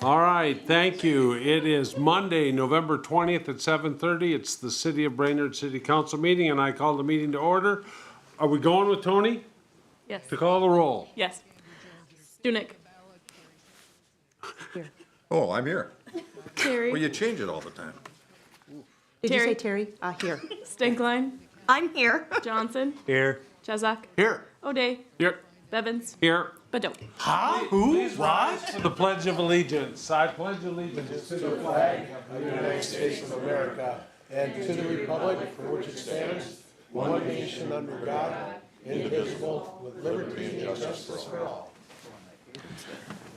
All right, thank you. It is Monday, November 20th at 7:30. It's the City of Brainerd City Council meeting, and I call the meeting to order. Are we going with Tony Yes. to call the roll? Yes. Stunek. Oh, I'm here. Terry. Well, you change it all the time. Did you Terry. say Terry? Here. Stinkline. I'm here. Johnson. Here. Chezak. Here. O'Day. Here. Bevins. Here. Badot. Who? What? For the Pledge of Allegiance. I pledge allegiance to the flag of the United States of America and to the republic for which it stands, one nation under God, indivisible, with liberty and justice for all.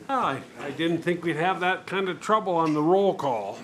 I didn't think we'd have that kind of trouble on the roll call.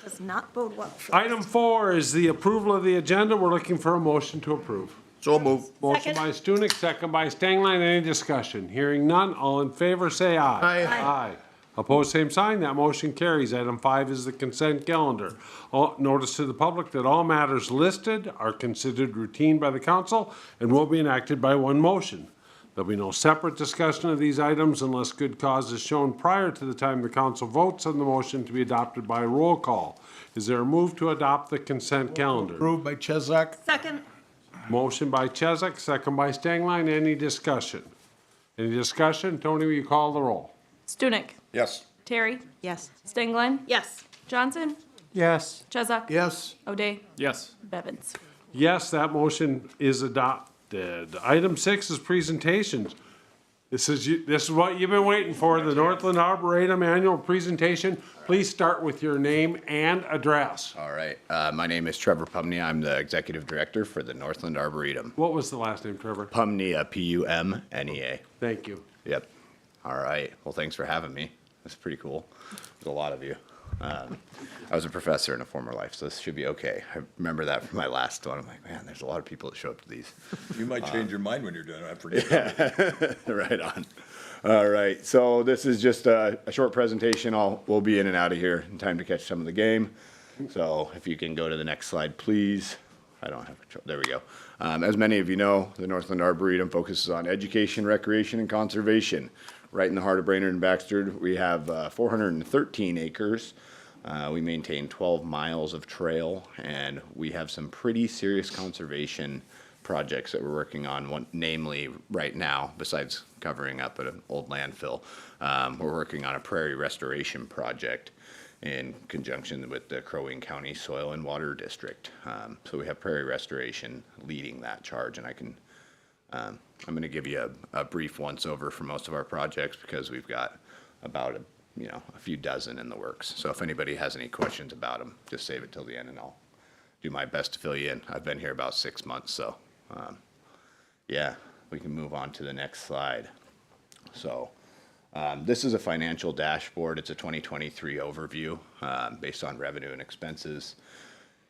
Does not bode well. Item 4 is the approval of the agenda. We're looking for a motion to approve. So move. Motion by Stunek, second by Stangline. Any discussion? Hearing none, all in favor say aye. Aye. Opposed, same sign. That motion carries. Item 5 is the consent calendar. Notice to the public that all matters listed are considered routine by the council and will be enacted by one motion. There'll be no separate discussion of these items unless good cause is shown prior to the time the council votes on the motion to be adopted by roll call. Is there a move to adopt the consent calendar? Approved by Chezak. Second. Motion by Chezak, second by Stangline. Any discussion? Any discussion? Tony, will you call the roll? Stunek. Yes. Terry. Yes. Stinkline. Yes. Johnson. Yes. Chezak. Yes. O'Day. Yes. Bevins. Yes, that motion is adopted. Item 6 is presentations. This is what you've been waiting for, the Northland Arboretum annual presentation. Please start with your name and address. All right. My name is Trevor Pumney. I'm the executive director for the Northland Arboretum. What was the last name, Trevor? Pumnea, P-U-M-N-E-A. Thank you. Yep. All right. Well, thanks for having me. That's pretty cool. There's a lot of you. I was a professor in a former life, so this should be okay. I remember that from my last one. I'm like, man, there's a lot of people that show up to these. You might change your mind when you're doing it. I forget. Right on. All right. So this is just a short presentation. We'll be in and out of here in time to catch some of the game. So if you can go to the next slide, please. I don't have control. There we go. As many of you know, the Northland Arboretum focuses on education, recreation, and conservation. Right in the heart of Brainerd and Baxter, we have 413 acres. We maintain 12 miles of trail, and we have some pretty serious conservation projects that we're working on, namely right now, besides covering up at an old landfill, we're working on a prairie restoration project in conjunction with the Crow Wing County Soil and Water District. So we have prairie restoration leading that charge, and I'm going to give you a brief once-over for most of our projects because we've got about a few dozen in the works. So if anybody has any questions about them, just save it till the end and I'll do my best to fill you in. I've been here about 6 months, so yeah, we can move on to the next slide. So this is a financial dashboard. It's a 2023 overview based on revenue and expenses.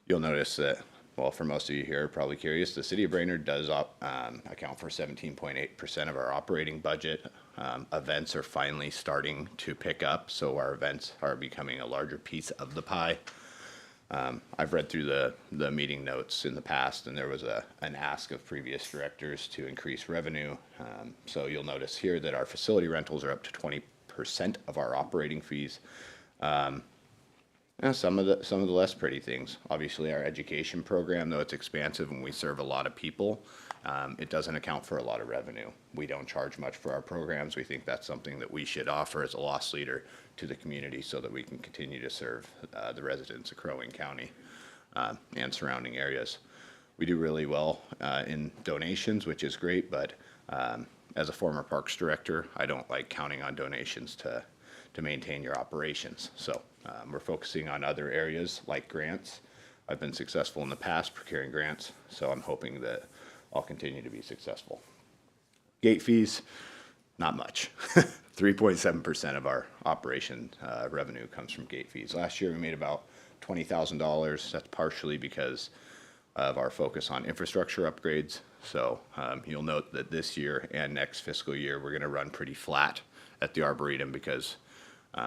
You'll notice that, well, for most of you here, probably curious, the City of Brainerd does account for 17.8% of our operating budget. Events are finally starting to pick up, so our events are becoming a larger piece of the pie. I've read through the meeting notes in the past, and there was an ask of previous directors to increase revenue. So you'll notice here that our facility rentals are up to 20% of our operating fees. And some of the less pretty things. Obviously, our education program, though it's expansive and we serve a lot of people, it doesn't account for a lot of revenue. We don't charge much for our programs. We think that's something that we should offer as a loss leader to the community so that we can continue to serve the residents of Crow Wing County and surrounding areas. We do really well in donations, which is great, but as a former parks director, I don't like counting on donations to maintain your operations. So we're focusing on other areas like grants. I've been successful in the past procuring grants, so I'm hoping that I'll continue to be successful. Gate fees, not much. 3.7% of our operation revenue comes from gate fees. Last year we made about $20,000. That's partially because of our focus on infrastructure upgrades. So you'll note that this year and next fiscal year we're going to run pretty flat at the Arboretum because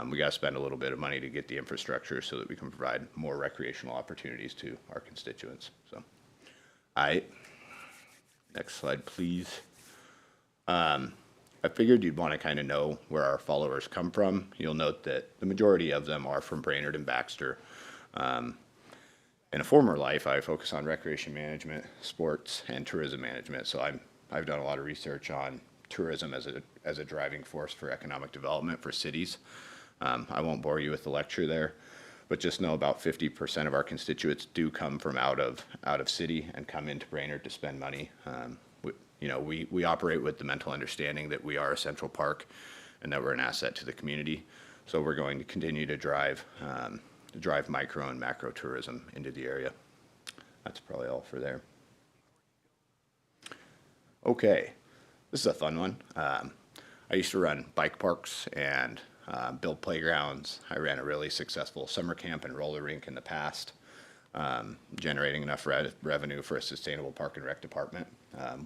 we got to spend a little bit of money to get the infrastructure so that we can provide more recreational opportunities to our constituents. So, all right, next slide, please. I figured you'd want to kind of know where our followers come from. You'll note that the majority of them are from Brainerd and Baxter. In a former life, I focus on recreation management, sports, and tourism management. So I've done a lot of research on tourism as a driving force for economic development for cities. I won't bore you with the lecture there, but just know about 50% of our constituents do come from out of city and come into Brainerd to spend money. We operate with the mental understanding that we are a central park and that we're an asset to the community. So we're going to continue to drive micro and macro tourism into the area. That's probably all for there. Okay, this is a fun one. I used to run bike parks and build playgrounds. I ran a really successful summer camp and roller rink in the past, generating enough revenue for a sustainable park and rec department.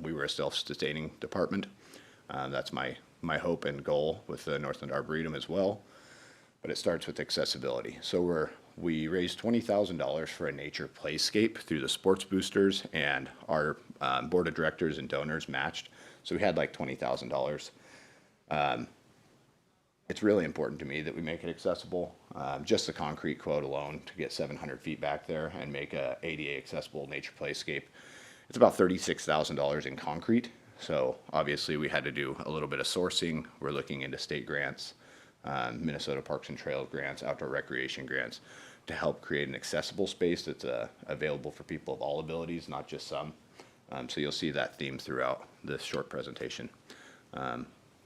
We were a self-sustaining department. That's my hope and goal with the Northland Arboretum as well. But it starts with accessibility. So we raised $20,000 for a nature playscape through the sports boosters, and our board of directors and donors matched. So we had like $20,000. It's really important to me that we make it accessible. Just the concrete quote alone to get 700 feet back there and make a ADA accessible nature playscape, it's about $36,000 in concrete. So obviously we had to do a little bit of sourcing. We're looking into state grants, Minnesota Parks and Trails grants, outdoor recreation grants, to help create an accessible space that's available for people of all abilities, not just some. So you'll see that theme throughout this short presentation.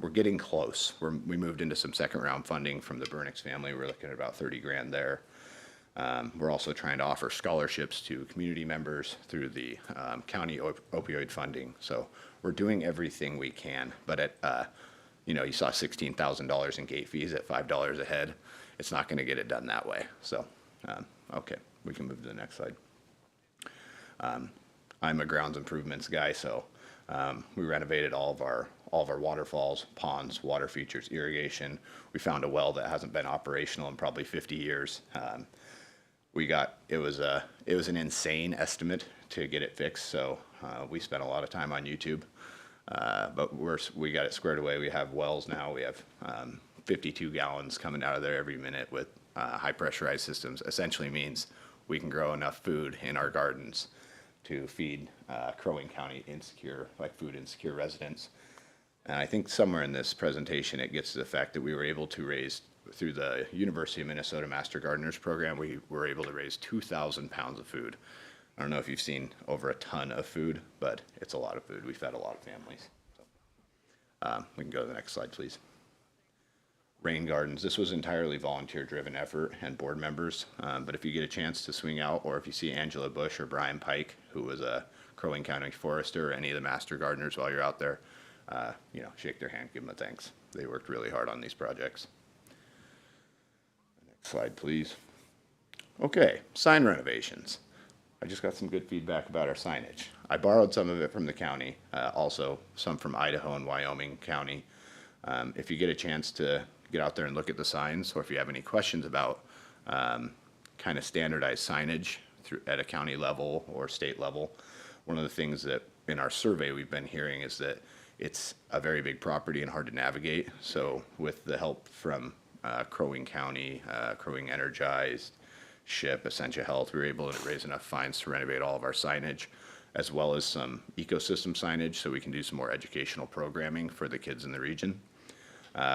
We're getting close. We moved into some second round funding from the Burnix family. We're looking at about 30 grand there. We're also trying to offer scholarships to community members through the county opioid funding. So we're doing everything we can, but you saw $16,000 in gate fees at $5 a head. It's not going to get it done that way. So, okay, we can move to the next slide. I'm a grounds improvements guy, so we renovated all of our waterfalls, ponds, water features, irrigation. We found a well that hasn't been operational in probably 50 years. It was an insane estimate to get it fixed, so we spent a lot of time on YouTube. But we got it squared away. We have wells now. We have 52 gallons coming out of there every minute with high pressurized systems. Essentially means we can grow enough food in our gardens to feed Crow Wing County food insecure residents. And I think somewhere in this presentation it gets to the fact that we were able to raise, through the University of Minnesota Master Gardeners Program, we were able to raise 2,000 pounds of food. I don't know if you've seen over a ton of food, but it's a lot of food. We fed a lot of families. So, we can go to the next slide, please. Rain gardens. This was entirely volunteer-driven effort and board members. But if you get a chance to swing out, or if you see Angela Bush or Brian Pike, who was a Crow Wing County forester, or any of the master gardeners while you're out there, shake their hand, give them a thanks. They worked really hard on these projects. Next slide, please. Okay, sign renovations. I just got some good feedback about our signage. I borrowed some of it from the county, also some from Idaho and Wyoming County. If you get a chance to get out there and look at the signs, or if you have any questions about kind of standardized signage at a county level or state level, one of the things that in our survey we've been hearing is that it's a very big property and hard to navigate. So with the help from Crow Wing County, Crow Wing Energized, SHIP, Essentia Health, we were able to raise enough funds to renovate all of our signage, as well as some ecosystem signage so we can do some more educational programming for the kids in the region.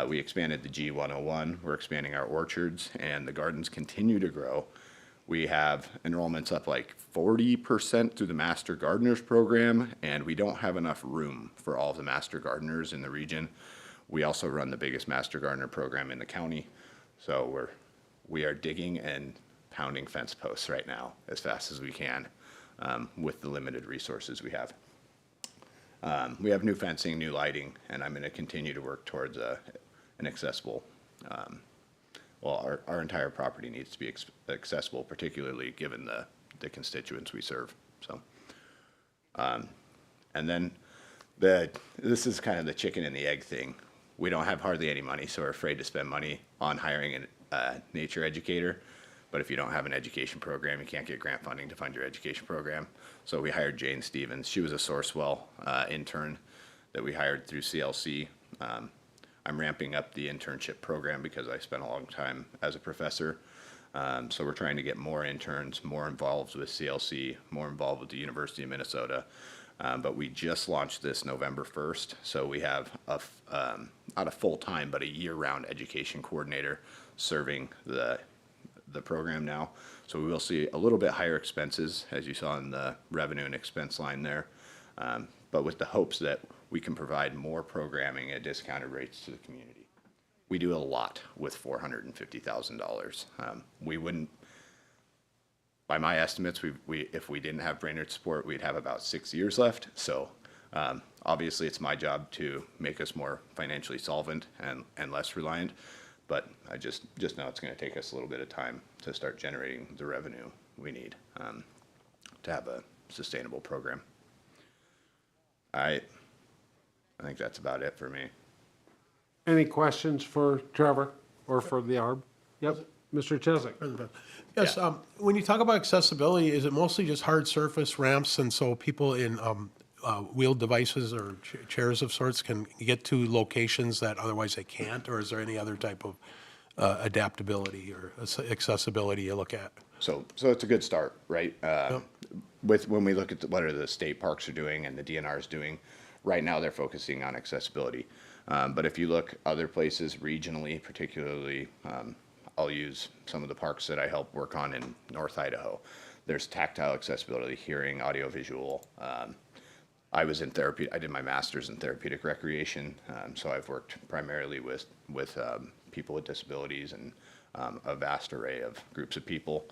We expanded the G101. We're expanding our orchards, and the gardens continue to grow. We have enrollments up like 40% through the Master Gardeners program, and we don't have enough room for all of the Master Gardeners in the region. We also run the biggest Master Gardener program in the county, so we are digging and pounding fence posts right now as fast as we can with the limited resources we have. We have new fencing, new lighting, and I'm going to continue to work towards an accessible. Our entire property needs to be accessible, particularly given the constituents we serve. So, and then this is kind of the chicken and the egg thing. We don't have hardly any money, so we're afraid to spend money on hiring a nature educator. But if you don't have an education program, you can't get grant funding to fund your education program. So we hired Jane Stevens. She was a Sourcewell intern that we hired through CLC. I'm ramping up the internship program because I spent a long time as a professor. So we're trying to get more interns, more involved with CLC, more involved with the University of Minnesota. But we just launched this November 1st, so we have not a full-time, but a year-round education coordinator serving the program now. So we will see a little bit higher expenses, as you saw in the revenue and expense line there, but with the hopes that we can provide more programming at discounted rates to the community. We do a lot with $450,000. We wouldn't, by my estimates, if we didn't have Brainerd support, we'd have about 6 years left. So obviously, it's my job to make us more financially solvent and less reliant. But I just know it's going to take us a little bit of time to start generating the revenue we need to have a sustainable program. I think that's about it for me. Any questions for Trevor or for the ARB? Yep, Mr. Chesak. Yes, when you talk about accessibility, is it mostly just hard surface ramps, and so people in wheeled devices or chairs of sorts can get to locations that otherwise they can't, or is there any other type of adaptability or accessibility you look at? So it's a good start, right? With when we look at what are the state parks are doing and the DNR is doing, right now they're focusing on accessibility. But if you look other places regionally, particularly, I'll use some of the parks that I help work on in North Idaho. There's tactile accessibility, hearing, audiovisual. I was in therapy. I did my master's in therapeutic recreation, so I've worked primarily with people with disabilities and a vast array of groups of people.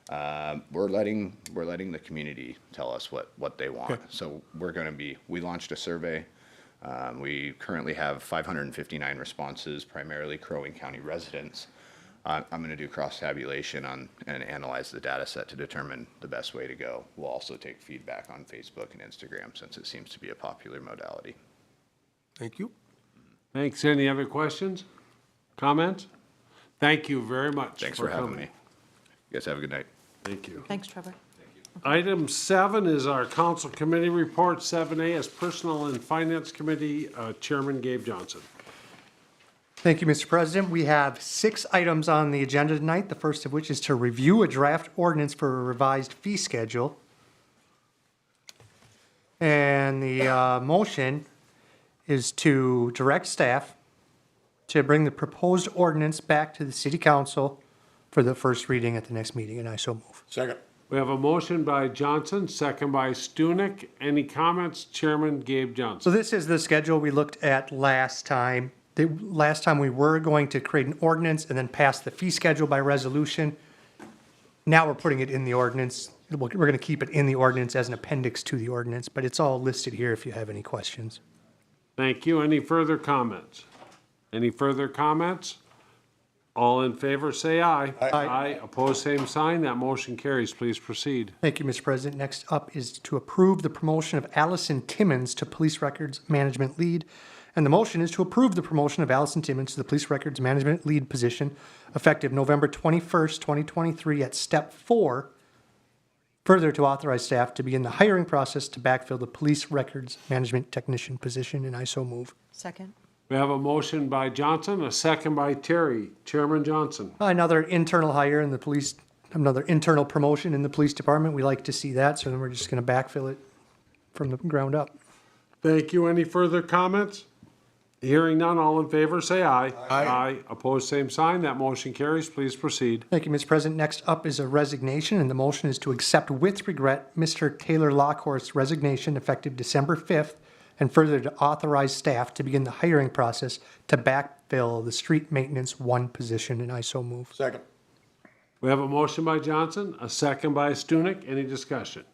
We're letting the community tell us what they want. So we launched a survey. We currently have 559 responses, primarily Crow Wing County residents. I'm going to do cross-tabulation and analyze the data set to determine the best way to go. We'll also take feedback on Facebook and Instagram since it seems to be a popular modality. Thank you. Thanks. Any other questions? Comments? Thank you very much. Thanks for having coming. me. You guys have a good night. Thank you. Thanks, Trevor. Item 7 is our council committee report. 7A is Personnel and Finance Committee, Chairman Gabe Johnson. Thank you, Mr. President. We have 6 items on the agenda tonight, the first of which is to review a draft ordinance for a revised fee schedule. And the motion is to direct staff to bring the proposed ordinance back to the city council for the first reading at the next meeting, and I so move. Second. We have a motion by Johnson, second by Stunek. Any comments? Chairman Gabe So Johnson. this is the schedule we looked at last time. Last time we were going to create an ordinance and then pass the fee schedule by resolution. Now we're putting it in the ordinance. We're going to keep it in the ordinance as an appendix to the ordinance, but it's all listed here if you have any questions. Thank you. Any further comments? Any further comments? All in favor, say aye. Aye. Opposed, same sign. That motion carries. Please proceed. Thank you, Mr. President. Next up is to approve the promotion of Allison Timmons to Police Records Management Lead. And the motion is to approve the promotion of Allison Timmons to the Police Records Management Lead position effective November 21st, 2023 at step 4. Further, to authorize staff to begin the hiring process to backfill the Police Records Management Technician position, and I so move. Second. We have a motion by Johnson, a second by Terry. Chairman Johnson. Another internal hire in the police, another internal promotion in the police department. We like to see that, so then we're just going to backfill it from the ground up. Thank you. Any further comments? Hearing none, all in favor, say aye. Aye. Opposed, same sign. That motion carries. Please proceed. Thank you, Mr. President. Next up is a resignation, and the motion is to accept with regret Mr. Taylor Lockhorst's resignation effective December 5th, and further to authorize staff to begin the hiring process to backfill the street maintenance 1 position, and I so move. Second. We have a motion by Johnson, a second by Stunek. Any discussion?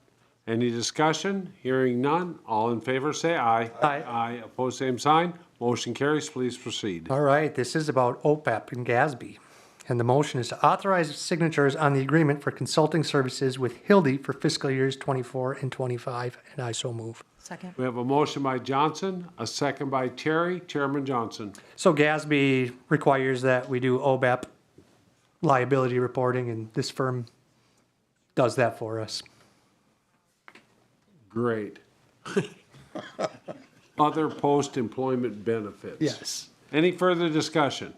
Any discussion? Hearing none, all in favor, say aye. Aye. Aye. Opposed, same sign. Motion carries. Please proceed. All right, this is about OPEP and GASB. And the motion is to authorize signatures on the agreement for consulting services with Hildy for fiscal years 24 and 25, and I so move. Second. We have a motion by Johnson, a second by Terry. Chairman Johnson. So GASB requires that we do OPEP liability reporting, and this firm does that for us. Great. other post-employment benefits. Yes. Any further discussion?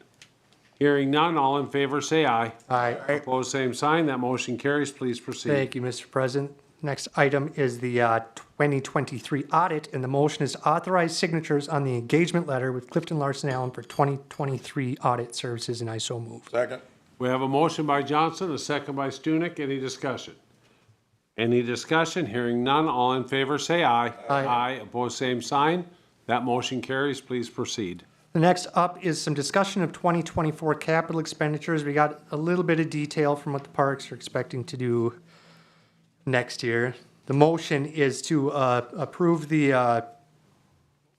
Hearing none, all in favor say aye. Aye. Opposed, same sign. That motion carries. Please proceed. Thank you, Mr. President. Next item is the 2023 audit, and the motion is to authorize signatures on the engagement letter with Clifton Larson Allen for 2023 audit services, and I so move. Second. We have a motion by Johnson, a second by Stunek. Any discussion? Any discussion? Hearing none, all in favor say aye. Aye. Opposed, same sign. That motion carries. Please proceed. The next up is some discussion of 2024 capital expenditures. We got a little bit of detail from what the parks are expecting to do next year. The motion is to approve the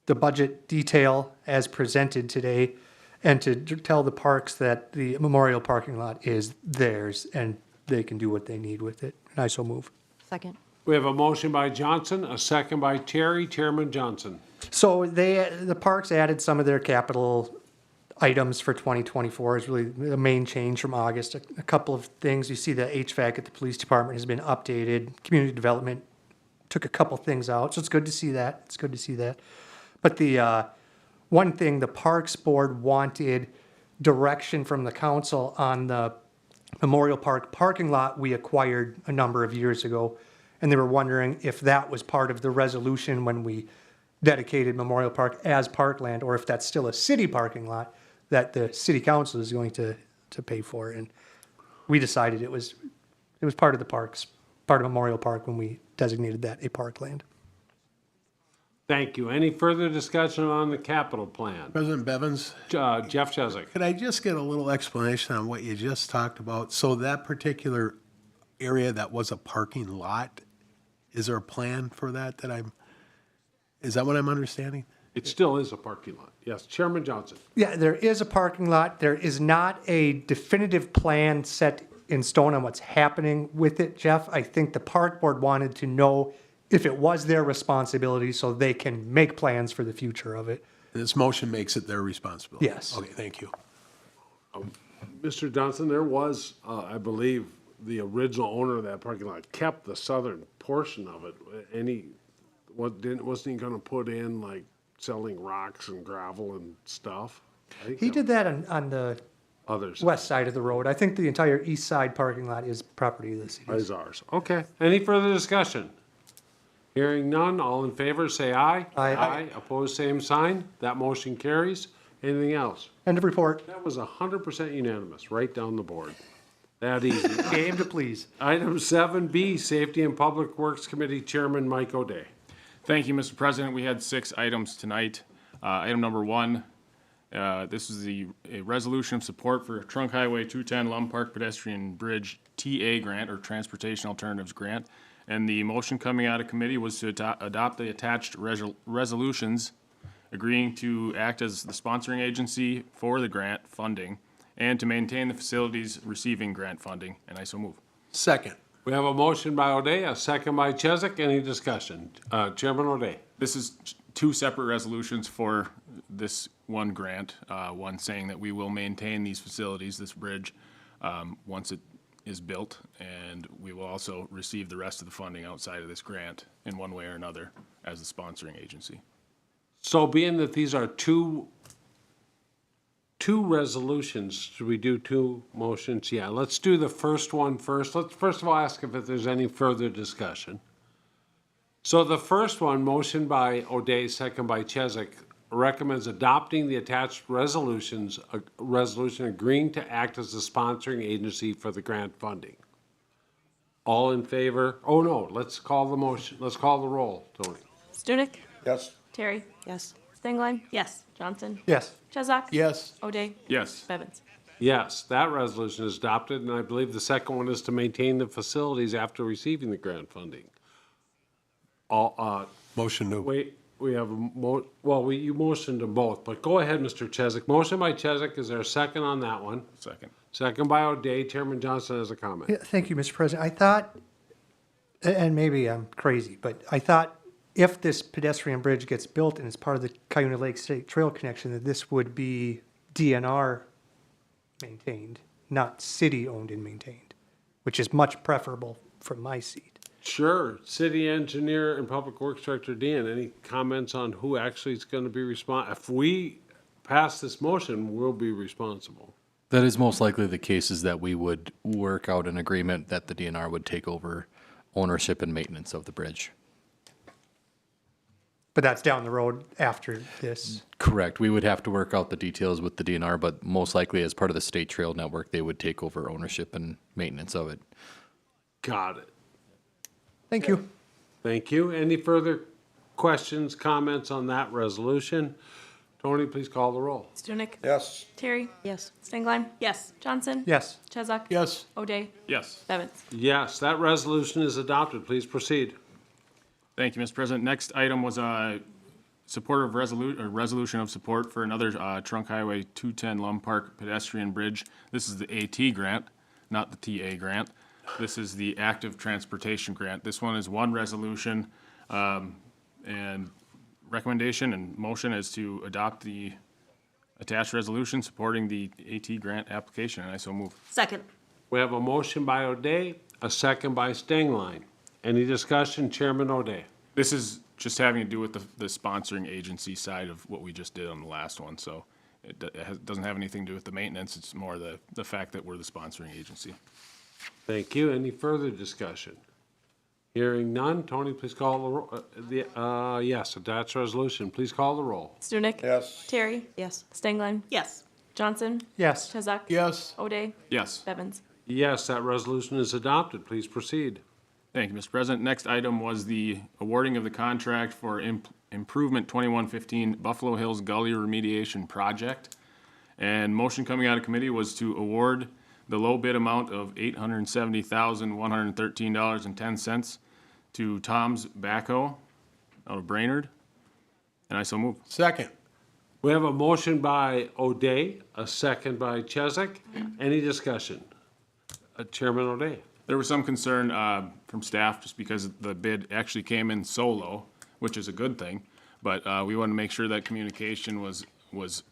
budget detail as presented today, and to tell the parks that the memorial parking lot is theirs and they can do what they need with it. And I so move. Second. We have a motion by Johnson, a second by Terry. Chairman Johnson. So the parks added some of their capital items for 2024 is really the main change from August. A couple of things. You see the HVAC at the police department has been updated. Community development took a couple things out, so it's good to see that. It's good to see that. But the one thing, the Parks Board wanted direction from the council on the Memorial Park parking lot we acquired a number of years ago. And they were wondering if that was part of the resolution when we dedicated Memorial Park as parkland, or if that's still a city parking lot that the city council is going to pay for. And we decided it was part of the parks, part of Memorial Park when we designated that a parkland. Thank you. Any further discussion on the capital plan? President Bevins, Jeff Chesak. could I just get a little explanation on what you just talked about? So that particular area that was a parking lot, is there a plan for that is that what I'm understanding? It still is a parking lot. Yes, Chairman Johnson. Yeah, there is a parking lot. There is not a definitive plan set in stone on what's happening with it, Jeff. I think the park board wanted to know if it was their responsibility so they can make plans for the future of it. This motion makes it their responsibility? Yes. Okay, thank you. Mr. Johnson, there was, I believe, the original owner of that parking lot kept the southern portion of it. Wasn't he gonna put in like selling rocks and gravel and stuff? I think He did that on the others. west side of the road. I think the entire east side parking lot is property of the city. Is ours. Okay. Any further discussion? Hearing none, all in favor, say aye. Aye. Opposed, same sign. That motion carries. Anything else? End of report. That was 100% unanimous, right down the board. That easy. Game to please. Item 7B, Safety and Public Works Committee Chairman Mike O'Day. Thank you, Mr. President. We had 6 items tonight. Item number 1, this is a resolution of support for Trunk Highway 210 Lum Park Pedestrian Bridge TA grant, or Transportation Alternatives Grant. And the motion coming out of committee was to adopt the attached resolutions agreeing to act as the sponsoring agency for the grant funding and to maintain the facilities receiving grant funding. And I so move. Second. We have a motion by O'Day, a second by Chesak. Any discussion? Chairman O'Day. This is 2 separate resolutions for this one grant. One saying that we will maintain these facilities, this bridge, once it is built, and we will also receive the rest of the funding outside of this grant in one way or another as the sponsoring agency. So being that these are two resolutions, should we do 2 motions? Yeah, let's do the first one first. Let's first of all ask if there's any further discussion. So the first one, motion by O'Day, second by Chesak, recommends adopting the attached resolutions, a resolution agreeing to act as the sponsoring agency for the grant funding. All in favor? Oh, no, let's call the motion. Let's call the roll, Tony. Stunek? Yes. Terry? Yes. Stengline? Yes. Johnson? Yes. Chesak? Yes. O'Day? Yes. Bevins? Yes, that resolution is adopted, and I believe the second one is to maintain the facilities after receiving the grant funding. Motion to. Wait, we have you motioned to both, but go ahead, Mr. Chesak. Motion by Chesak, is there a second on that one? Second. Second by O'Day. Chairman Johnson has a comment. Yeah, thank you, Mr. President. I thought, and maybe I'm crazy, but I thought if this pedestrian bridge gets built and it's part of the Cuyuna Lake State Trail connection, that this would be DNR maintained, not city owned and maintained, which is much preferable from my seat. Sure. City Engineer and Public Works Director Dean, any comments on who actually is going to be if we pass this motion, we'll be responsible. That is most likely the case, is that we would work out an agreement that the DNR would take over ownership and maintenance of the bridge. But that's down the road after this. Correct. We would have to work out the details with the DNR, but most likely as part of the State Trail Network, they would take over ownership and maintenance of it. Got it. Thank you. Thank you. Any further questions, comments on that resolution? Tony, please call the roll. Stunek. Yes. Terry. Yes. Stengline. Yes. Johnson. Yes. Chesak. Yes. O'Day. Yes. Bevins. Yes, that resolution is adopted. Please proceed. Thank you, Mr. President. Next item was a resolution of support for another Trunk Highway 210 Lum Park pedestrian bridge. This is the AT grant, not the TA grant. This is the active transportation grant. This one is one resolution, and recommendation and motion is to adopt the attached resolution supporting the AT grant application, and I so move. Second. We have a motion by O'Day, a second by Stengline. Any discussion? Chairman O'Day. This is just having to do with the sponsoring agency side of what we just did on the last one, so it doesn't have anything to do with the maintenance. It's more the fact that we're the sponsoring agency. Thank you. Any further discussion? Hearing none. Tony, please call the roll. Yes, attached resolution. Please call the roll. Stunek. Yes. Terry. Yes. Stengline. Yes. Johnson. Yes. Chesak. Yes. O'Day. Yes. Bevins. Yes, that resolution is adopted. Please proceed. Thank you, Mr. President. Next item was the awarding of the contract for Improvement 2115 Buffalo Hills Gully Remediation Project. And motion coming out of committee was to award the low bid amount of $870,113.10 to Tom's Backhoe out of Brainerd. And I so move. Second. We have a motion by O'Day, a second by Chesak. Any discussion? Chairman O'Day. There was some concern from staff just because the bid actually came in solo, which is a good thing. But we want to make sure that communication was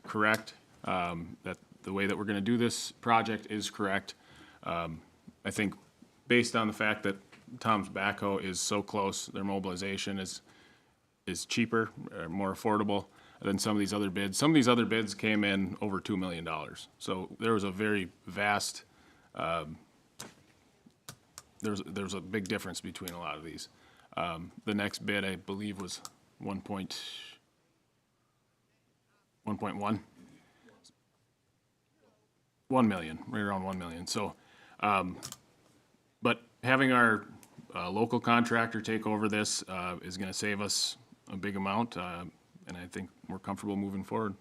correct, that the way that we're going to do this project is correct. I think based on the fact that Tom's Backhoe is so close, their mobilization is cheaper, more affordable than some of these other bids. Some of these other bids came in over $2 million. So there was a very vast there's a big difference between a lot of these. The next bid, I believe, was 1.1. 1 million, right around 1 million. So, but having our local contractor take over this is going to save us a big amount, and I think we're comfortable moving forward.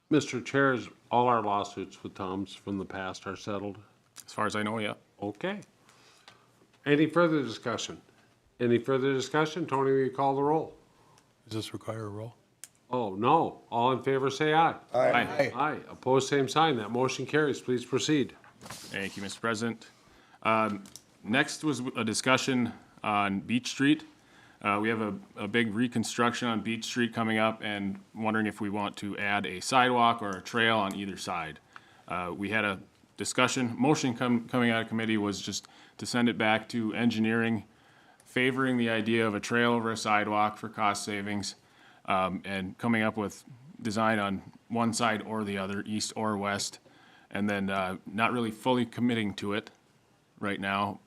Mr. Chair, all our lawsuits with Tom's from the past are settled? As far as I know, yeah. Okay. Any further discussion? Any further discussion? Tony, will you call the roll? Does this require a roll? Oh, no. All in favor, say aye. Aye. Aye. Opposed, same sign. That motion carries. Please proceed. Thank you, Mr. President. Next was a discussion on Beach Street. We have a big reconstruction on Beach Street coming up, and wondering if we want to add a sidewalk or a trail on either side. We had a discussion, motion coming out of committee was just to send it back to engineering, favoring the idea of a trail over a sidewalk for cost savings, and coming up with design on one side or the other, east or west, and then not really fully committing to it right now,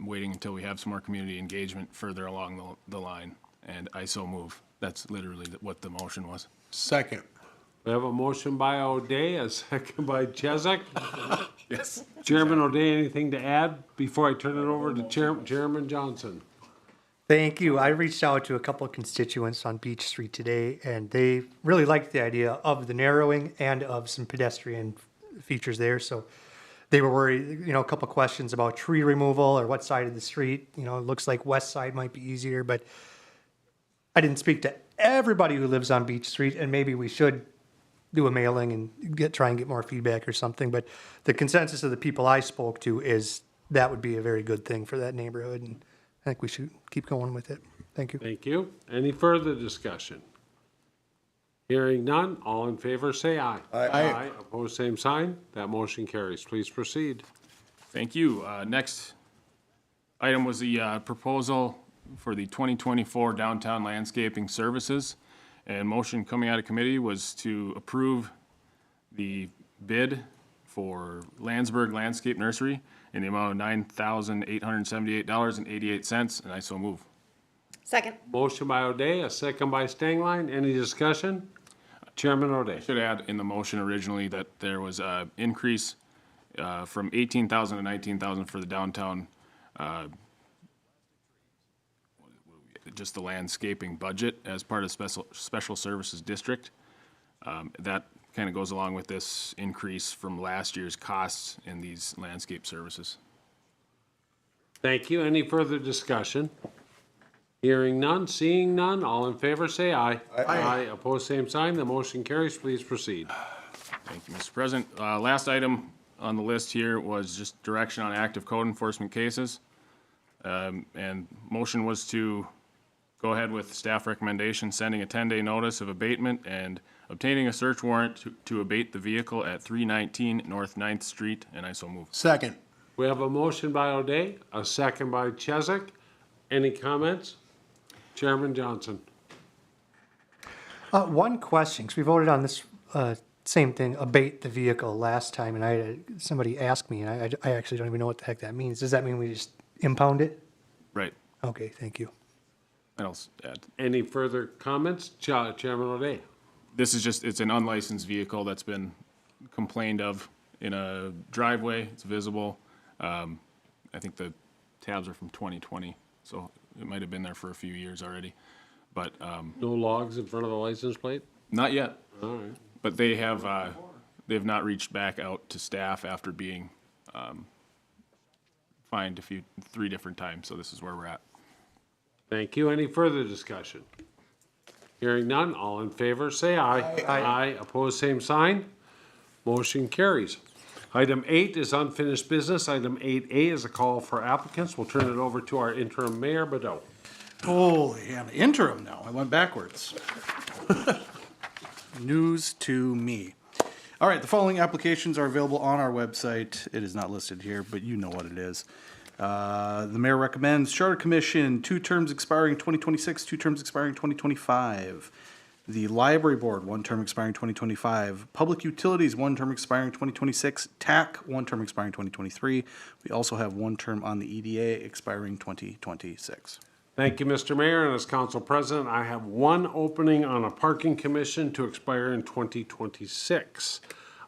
waiting until we have some more community engagement further along the line. And I so move. That's literally what the motion was. Second. We have a motion by O'Day, a second by Chesak. Yes. Chairman O'Day, anything to add before I turn it over to Chairman Johnson? Thank you. I reached out to a couple of constituents on Beach Street today, and they really liked the idea of the narrowing and of some pedestrian features there. So they were worried, a couple of questions about tree removal or what side of the street. It looks like west side might be easier, but I didn't speak to everybody who lives on Beach Street, and maybe we should do a mailing and try and get more feedback or something. But the consensus of the people I spoke to is that would be a very good thing for that neighborhood, and I think we should keep going with it. Thank you. Thank you. Any further discussion? Hearing none, all in favor say aye. Aye. Opposed, same sign. That motion carries. Please proceed. Thank you. Next Item was the proposal for the 2024 downtown landscaping services. And motion coming out of committee was to approve the bid for Landsberg Landscape Nursery in the amount of $9,878.88, and I so move. Second. Motion by O'Day, a second by Stengline. Any discussion? Chairman O'Day. Should add in the motion originally that there was a increase from 18,000 to 19,000 for the downtown, just the landscaping budget as part of special services district. That kind of goes along with this increase from last year's costs in these landscape services. Thank you. Any further discussion? Hearing none, seeing none, all in favor say aye. Aye. Opposed, same sign. The motion carries. Please proceed. Thank you, Mr. President. Last item on the list here was just direction on active code enforcement cases. And motion was to go ahead with staff recommendation, sending a 10-day notice of abatement and obtaining a search warrant to abate the vehicle at 319 North 9th Street, and I so move. Second. We have a motion by O'Day, a second by Chesak. Any comments? Chairman Johnson. One question, because we voted on this same thing, abate the vehicle last time, and somebody asked me, and I actually don't even know what the heck that means. Does that mean we just impound it? Right. Okay, thank you. And I'll add. Any further comments? Chairman O'Day. This is just, it's an unlicensed vehicle that's been complained of in a driveway. It's visible. I think the tabs are from 2020, so it might have been there for a few years already. But No logs in front of the license plate? not yet. All right. But they have not reached back out to staff after being fined 3 different times. So this is where we're at. Thank you. Any further discussion? Hearing none, all in favor, say aye. Aye. Opposed, same sign. Motion carries. Item 8 is unfinished business. Item 8A is a call for applicants. We'll turn it over to our interim mayor, Badeau. Holy, I'm interim now. I went backwards. News to me. All right, the following applications are available on our website. It is not listed here, but you know what it is. The mayor recommends Charter Commission, 2 terms expiring 2026, 2 terms expiring 2025. The Library Board, 1 term expiring 2025. Public Utilities, 1 term expiring 2026. TAC, 1 term expiring 2023. We also have 1 term on the EDA expiring 2026. Thank you, Mr. Mayor, and as council president, I have 1 opening on a parking commission to expire in 2026.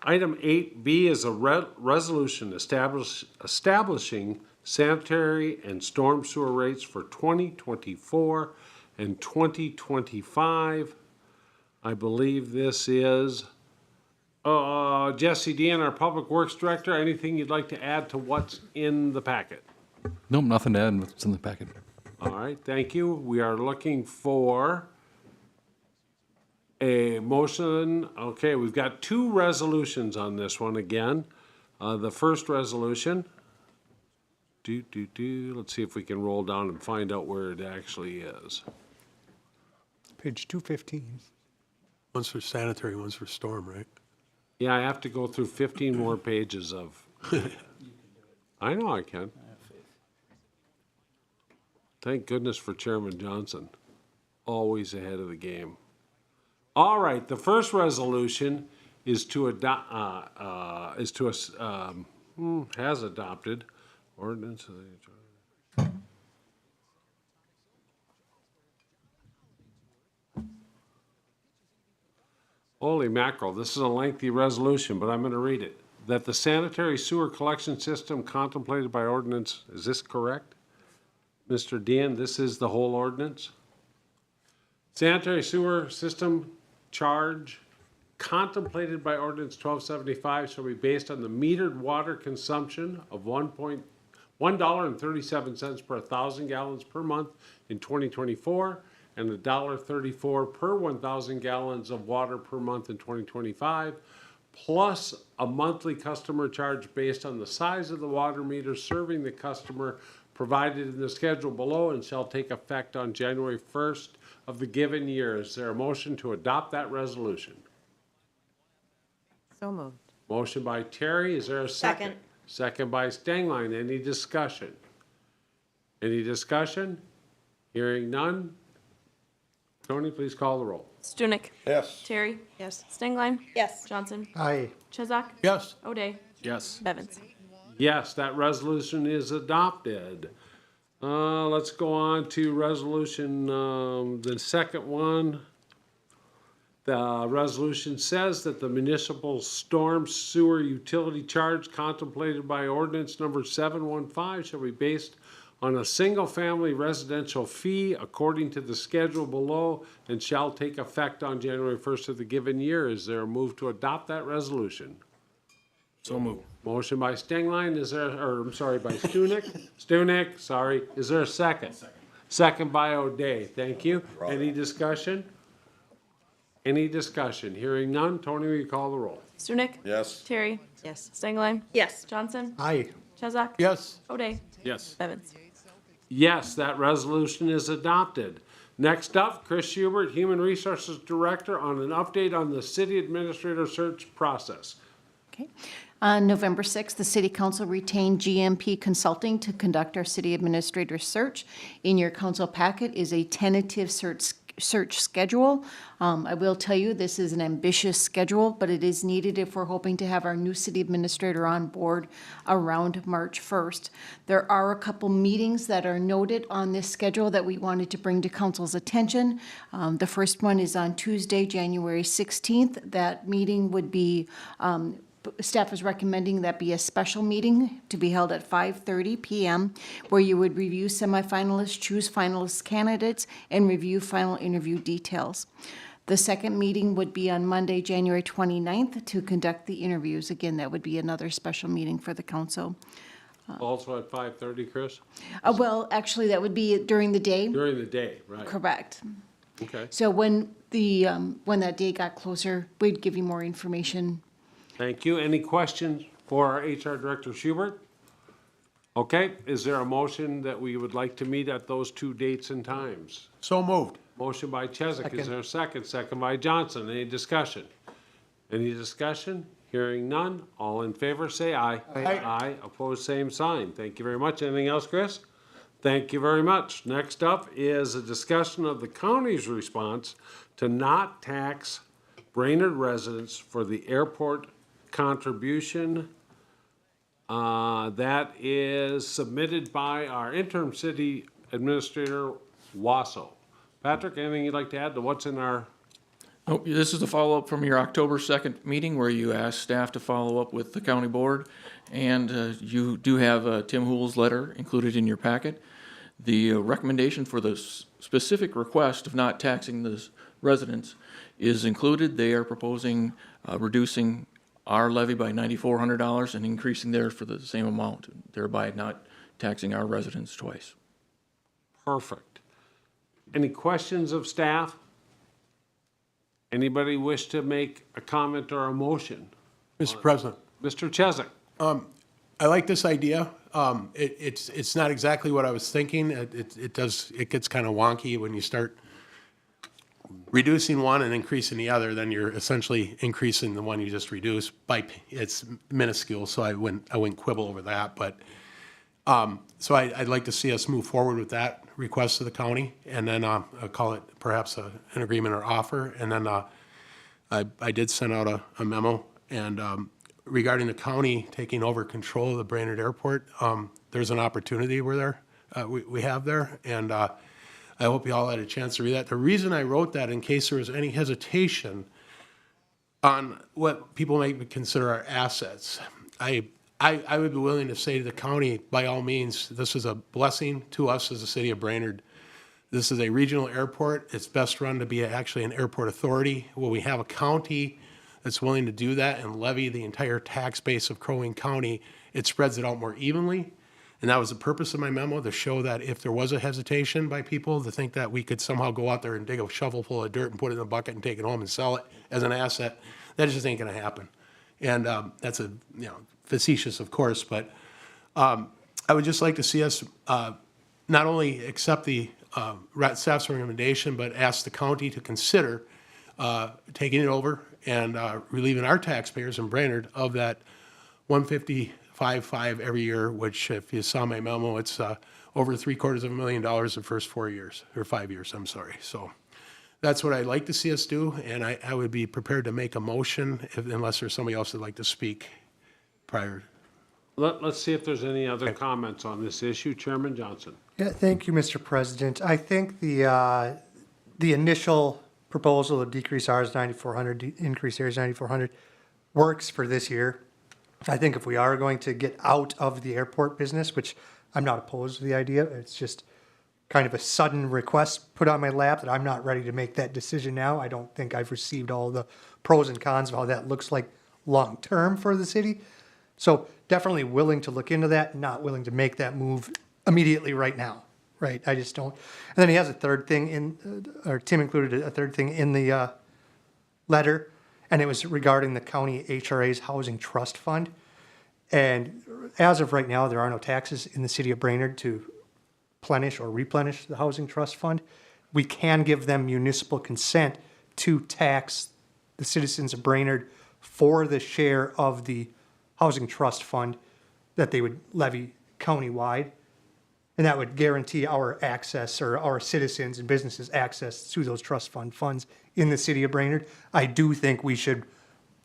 Item 8B is a resolution establishing sanitary and storm sewer rates for 2024 and 2025. I believe this is Jesse Dean, our Public Works Director. Anything you'd like to add to what's in the packet? Nope, nothing to add. What's in the packet? All right, thank you. We are looking for a motion. Okay, we've got 2 resolutions on this one again. The first resolution, let's see if we can roll down and find out where it actually is. Page 215. One's for sanitary, one's for storm, right? Yeah, I have to go through 15 more pages of. I know I can. Thank goodness for Chairman Johnson. Always ahead of the game. All right, the first resolution is has adopted ordinance. Holy mackerel, this is a lengthy resolution, but I'm going to read it. That the sanitary sewer collection system contemplated by ordinance, is this correct? Mr. Dean, this is the whole ordinance? Sanitary sewer system charge contemplated by ordinance 1275 shall be based on the metered water consumption of $1.37 per 1,000 gallons per month in 2024 and $1.34 per 1,000 gallons of water per month in 2025, plus a monthly customer charge based on the size of the water meter serving the customer provided in the schedule below and shall take effect on January 1st of the given year. Is there a motion to adopt that resolution? So moved. Motion by Terry. Is there a second? Second. Second by Stengline. Any discussion? Any discussion? Hearing none. Tony, please call the roll. Stunek. Yes. Terry. Yes. Stengline. Yes. Johnson. Aye. Chezak. Yes. O'Day. Yes. Bevins. Yes, that resolution is adopted. Let's go on to resolution, the second one. The resolution says that the municipal storm sewer utility charge contemplated by ordinance number 715 shall be based on a single-family residential fee according to the schedule below and shall take effect on January 1st of the given year. Is there a move to adopt that resolution? So move. Motion by Stengline, is there, or I'm sorry, by Stunek? Stunek, sorry. Is there a second? Second by O'Day. Thank you. Any discussion? Any discussion? Hearing none. Tony, will you call the roll? Stunek. Yes. Terry. Yes. Stengline. Yes. Johnson. Aye. Chezak. Yes. O'Day. Yes. Bevins. Yes, that resolution is adopted. Next up, Chris Schubert, Human Resources Director, on an update on the city administrator search process. Okay. On November 6th, the City Council retained GMP Consulting to conduct our city administrator search. In your council packet is a tentative search schedule. I will tell you, this is an ambitious schedule, but it is needed if we're hoping to have our new city administrator on board around March 1st. There are a couple meetings that are noted on this schedule that we wanted to bring to council's attention. The first one is on Tuesday, January 16th. That meeting would be staff is recommending that be a special meeting to be held at 5:30 p.m., where you would review semifinalists, choose finalist candidates, and review final interview details. The second meeting would be on Monday, January 29th, to conduct the interviews. Again, that would be another special meeting for the council. Also at 5:30, Chris? Well, actually, that would be during the day. During the day, right? Correct. Okay, So when that day got closer, we'd give you more information. thank you. Any questions for our HR Director Schubert? Okay, is there a motion that we would like to meet at those two dates and times? So moved. Motion by Chezak, is Second. there a second? Second by Johnson, any discussion? Any discussion? Hearing none, all in favor, say aye. Aye. Aye, opposed, same sign. Thank you very much. Anything else, Chris? Thank you very much. Next up is a discussion of the county's response to not tax Brainerd residents for the airport contribution. That is submitted by our interim city administrator, Wasso. Patrick, anything you'd like to add to what's in our? Oh, this is a follow-up from your October 2nd meeting where you asked staff to follow up with the county board. And you do have Tim Hool's letter included in your packet. The recommendation for the specific request of not taxing the residents is included. They are proposing reducing our levy by $9,400 and increasing theirs for the same amount, thereby not taxing our residents twice. Perfect. Any questions of staff? Anybody wish to make a comment or a motion? Mr. President, Mr. Chezak? I like this idea. It's not exactly what I was thinking. It gets kind of wonky when you start reducing one and increasing the other, then you're essentially increasing the one you just reduced it's minuscule, so I wouldn't quibble over that, but, so I'd like to see us move forward with that request to the county, and then, I'll call it perhaps an agreement or offer, and then, I did send out a memo, and, regarding the county taking over control of the Brainerd Airport, there's an opportunity we have there, and, I hope you all had a chance to read that. The reason I wrote that, in case there was any hesitation on what people might consider our assets, I would be willing to say to the county, by all means, this is a blessing to us as the city of Brainerd. This is a regional airport. It's best run to be actually an airport authority. When we have a county that's willing to do that and levy the entire tax base of Crow Wing County, it spreads it out more evenly. And that was the purpose of my memo, to show that if there was a hesitation by people to think that we could somehow go out there and dig a shovel full of dirt and put it in a bucket and take it home and sell it as an asset, that just ain't gonna happen. And that's facetious, of course, but I would just like to see us not only accept the staff's recommendation, but ask the county to consider taking it over and relieving our taxpayers in Brainerd of that 5.5 every year, which if you saw my memo, it's over $750,000 the first 4 years, or 5 years, I'm sorry. So that's what I'd like to see us do, and I would be prepared to make a motion unless there's somebody else that'd like to speak prior. Let's see if there's any other comments on this issue. Chairman Johnson. Yeah, thank you, Mr. President. I think the initial proposal to decrease ours 9,400, increase theirs 9,400 works for this year. I think if we are going to get out of the airport business, which I'm not opposed to the idea, it's just kind of a sudden request put on my lap that I'm not ready to make that decision now. I don't think I've received all the pros and cons of how that looks like long-term for the city. So definitely willing to look into that, not willing to make that move immediately right now, right? I just don't. And then he has a third thing in, or Tim included a third thing in the letter, and it was regarding the county HRA's housing trust fund. And as of right now, there are no taxes in the city of Brainerd to replenish the housing trust fund. We can give them municipal consent to tax the citizens of Brainerd for the share of the housing trust fund that they would levy countywide. And that would guarantee our access, or our citizens and businesses access to those trust fund funds in the city of Brainerd. I do think we should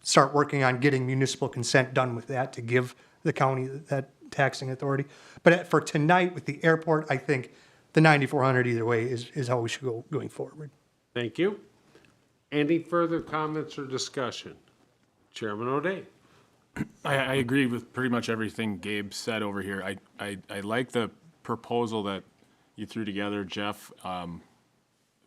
start working on getting municipal consent done with that to give the county that taxing authority. But for tonight with the airport, I think the 9,400 either way is how we should go going forward. Thank you. Any further comments or discussion? Chairman O'Day. I agree with pretty much everything Gabe said over here. I like the proposal that you threw together, Jeff.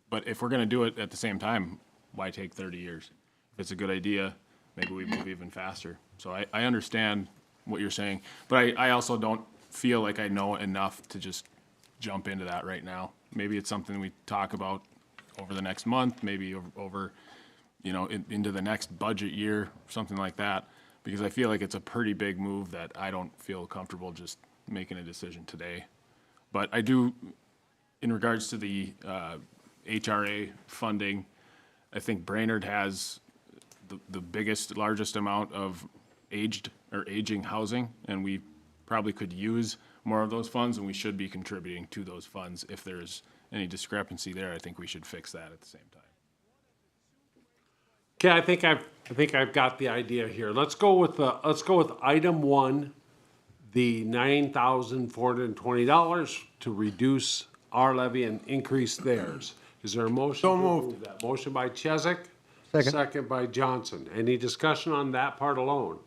But if we're going to do it at the same time, why take 30 years? If it's a good idea, maybe we move even faster. So I understand what you're saying, but I also don't feel like I know enough to just jump into that right now. Maybe it's something we talk about over the next month, maybe over into the next budget year, something like that. Because I feel like it's a pretty big move that I don't feel comfortable just making a decision today. But I do, in regards to the HRA funding, I think Brainerd has the biggest, largest amount of aging housing, and we probably could use more of those funds, and we should be contributing to those funds. If there's any discrepancy there, I think we should fix that at the same time. Okay, I think I've got the idea here. Let's go with item 1, the $9,420 to reduce our levy and increase theirs. Is there a motion? So to moved. approve that? Motion by Chesak. Second. Second by Johnson. Any discussion on that part alone?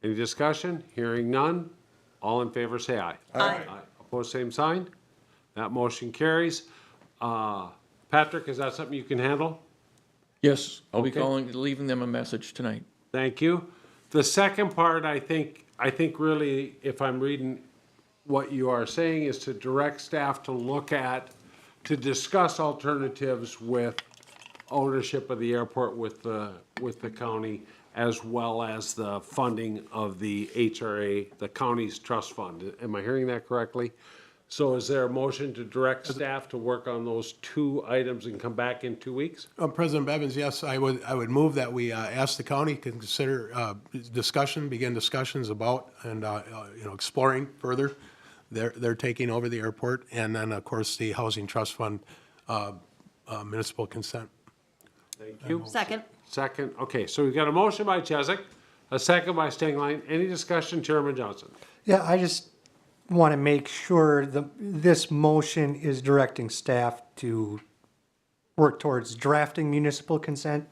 Any discussion? Hearing none. All in favor, say aye. Aye. Opposed, same sign. That motion carries. Patrick, is that something you can handle? Yes, I'll be Okay. leaving them a message tonight. Thank you. The second part, I think really, if I'm reading what you are saying, is to direct staff to discuss alternatives with ownership of the airport with the county, as well as the funding of the HRA, the county's trust fund. Am I hearing that correctly? So is there a motion to direct staff to work on those two items and come back in 2 weeks? President Bevins, yes, I would move that we ask the county to consider begin discussions about and exploring further their taking over the airport, and then of course the housing trust fund municipal consent. Thank you. Second. Second, okay, so we've got a motion by Chesak, a second by Stingline. Any discussion, Chairman Johnson? Yeah, I just want to make sure this motion is directing staff to work towards drafting municipal consent,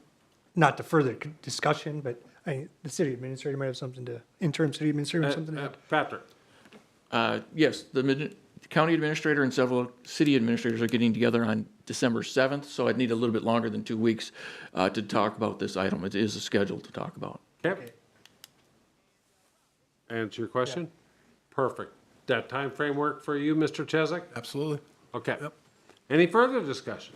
not to further discussion, but the city administrator might have something to, interim city administrator might have something to add. Patrick? Yes, the county administrator and several city administrators are getting together on December 7th, so I'd need a little bit longer than 2 weeks to talk about this item. It is scheduled to talk about. Okay. Answer your question? Perfect. That time frame work for you, Mr. Chesak? Absolutely. Okay. Any further discussion?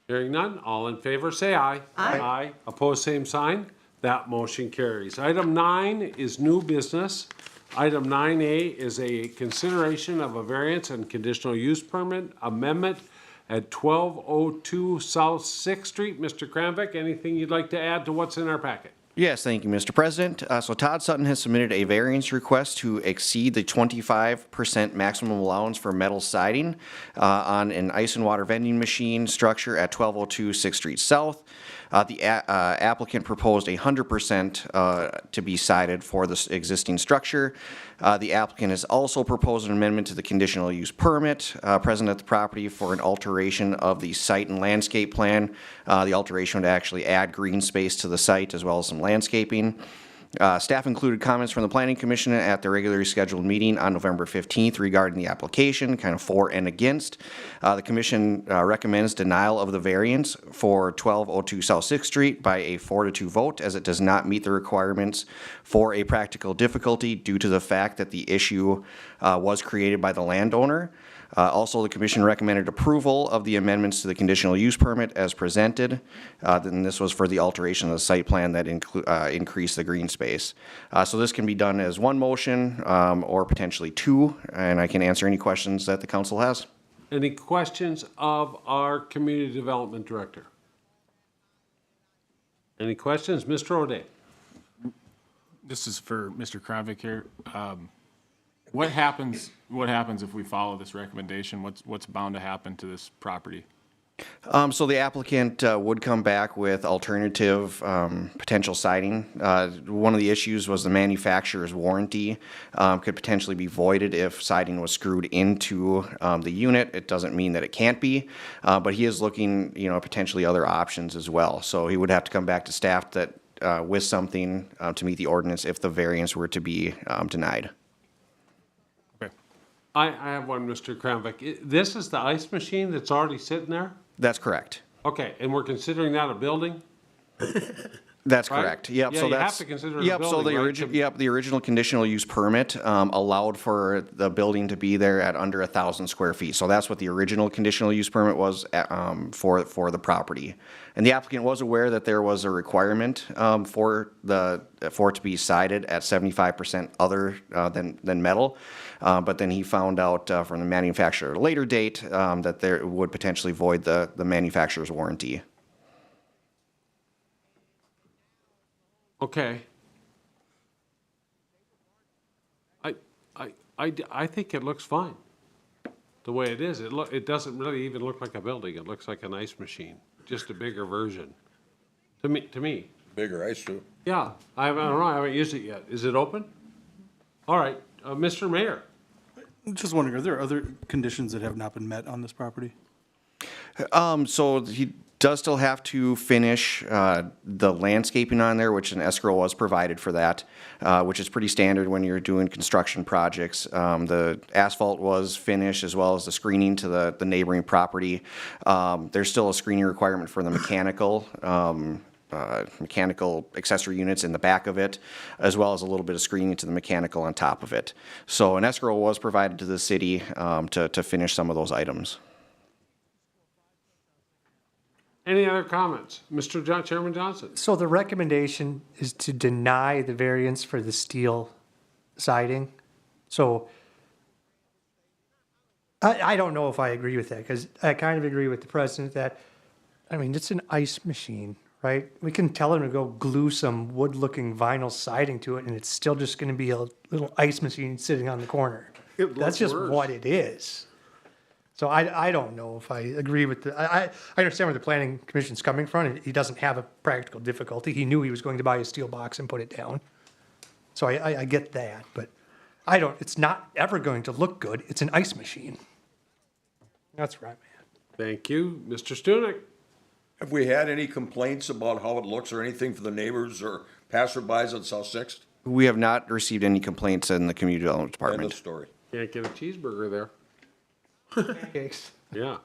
Hearing none, all in favor, say aye. Aye. Aye. Opposed, same sign. That motion carries. Item 9 is new business. Item 9A is a consideration of a variance and conditional use permit amendment at 1202 South 6th Street. Mr. Kramvik, anything you'd like to add to what's in our packet? Yes, thank you, Mr. President. So Todd Sutton has submitted a variance request to exceed the 25% maximum allowance for metal siding on an ice and water vending machine structure at 1202 6th Street South. The applicant proposed 100% to be sided for this existing structure. The applicant has also proposed an amendment to the conditional use permit present at the property for an alteration of the site and landscape plan. The alteration would actually add green space to the site as well as some landscaping. Staff included comments from the Planning Commission at the regularly scheduled meeting on November 15th regarding the application, kind of for and against. The Commission recommends denial of the variance for 1202 South 6th Street by a 4-2 vote, as it does not meet the requirements for a practical difficulty due to the fact that the issue was created by the landowner. Also, the Commission recommended approval of the amendments to the conditional use permit as presented. Then this was for the alteration of the site plan that increased the green space. So this can be done as one motion or potentially two, and I can answer any questions that the council has. Any questions of our Community Development Director? Any questions? Mr. O'Day? This is for Mr. Kravik here. What happens if we follow this recommendation? What's bound to happen to this property? So the applicant would come back with alternative potential siding. One of the issues was the manufacturer's warranty could potentially be voided if siding was screwed into the unit. It doesn't mean that it can't be, but he is looking, potentially other options as well. So he would have to come back to staff that with something to meet the ordinance if the variance were to be denied. I have one, Mr. Kramvik. This is the ice machine that's already sitting there? That's correct. Okay, and we're considering that a building? That's Right? correct. Yep. Yeah, so you have that's to consider it a yep. So building, the right? original the original conditional use permit allowed for the building to be there at under 1,000 square feet. So that's what the original conditional use permit was for the property. And the applicant was aware that there was a requirement for it to be sided at 75% other than metal. But then he found out from the manufacturer at a later date that there would potentially void the manufacturer's warranty. Okay. I think it looks fine, the way it is. It doesn't really even look like a building. It looks like an ice machine, just a bigger version. To me. Bigger ice too. Yeah, I don't know, I haven't used it yet. Is it open? All right, Mr. Mayor. I'm just wondering, are there other conditions that have not been met on this property? So he does still have to finish the landscaping on there, which an escrow was provided for that, which is pretty standard when you're doing construction projects. The asphalt was finished as well as the screening to the neighboring property. There's still a screening requirement for the mechanical accessory units in the back of it, as well as a little bit of screening to the mechanical on top of it. So an escrow was provided to the city to finish some of those items. Any other comments? Chairman Johnson? So the recommendation is to deny the variance for the steel siding. So I don't know if I agree with that, because I kind of agree with the president that, it's an ice machine, right? We can tell them to go glue some wood-looking vinyl siding to it, and it's still just going to be a little ice machine sitting on the corner. That's just what it is. So I don't know if I agree with I understand where the planning commission's coming from. And he doesn't have a practical difficulty. He knew he was going to buy a steel box and put it down. So I get that, but it's not ever going to look good. It's an ice machine. That's right, man. Thank you. Mr. Stunek? Have we had any complaints about how it looks or anything for the neighbors or passerbys on South Sixth? We have not received any complaints in the community development End department. of story. Can't get a cheeseburger there. Pancakes. Yeah.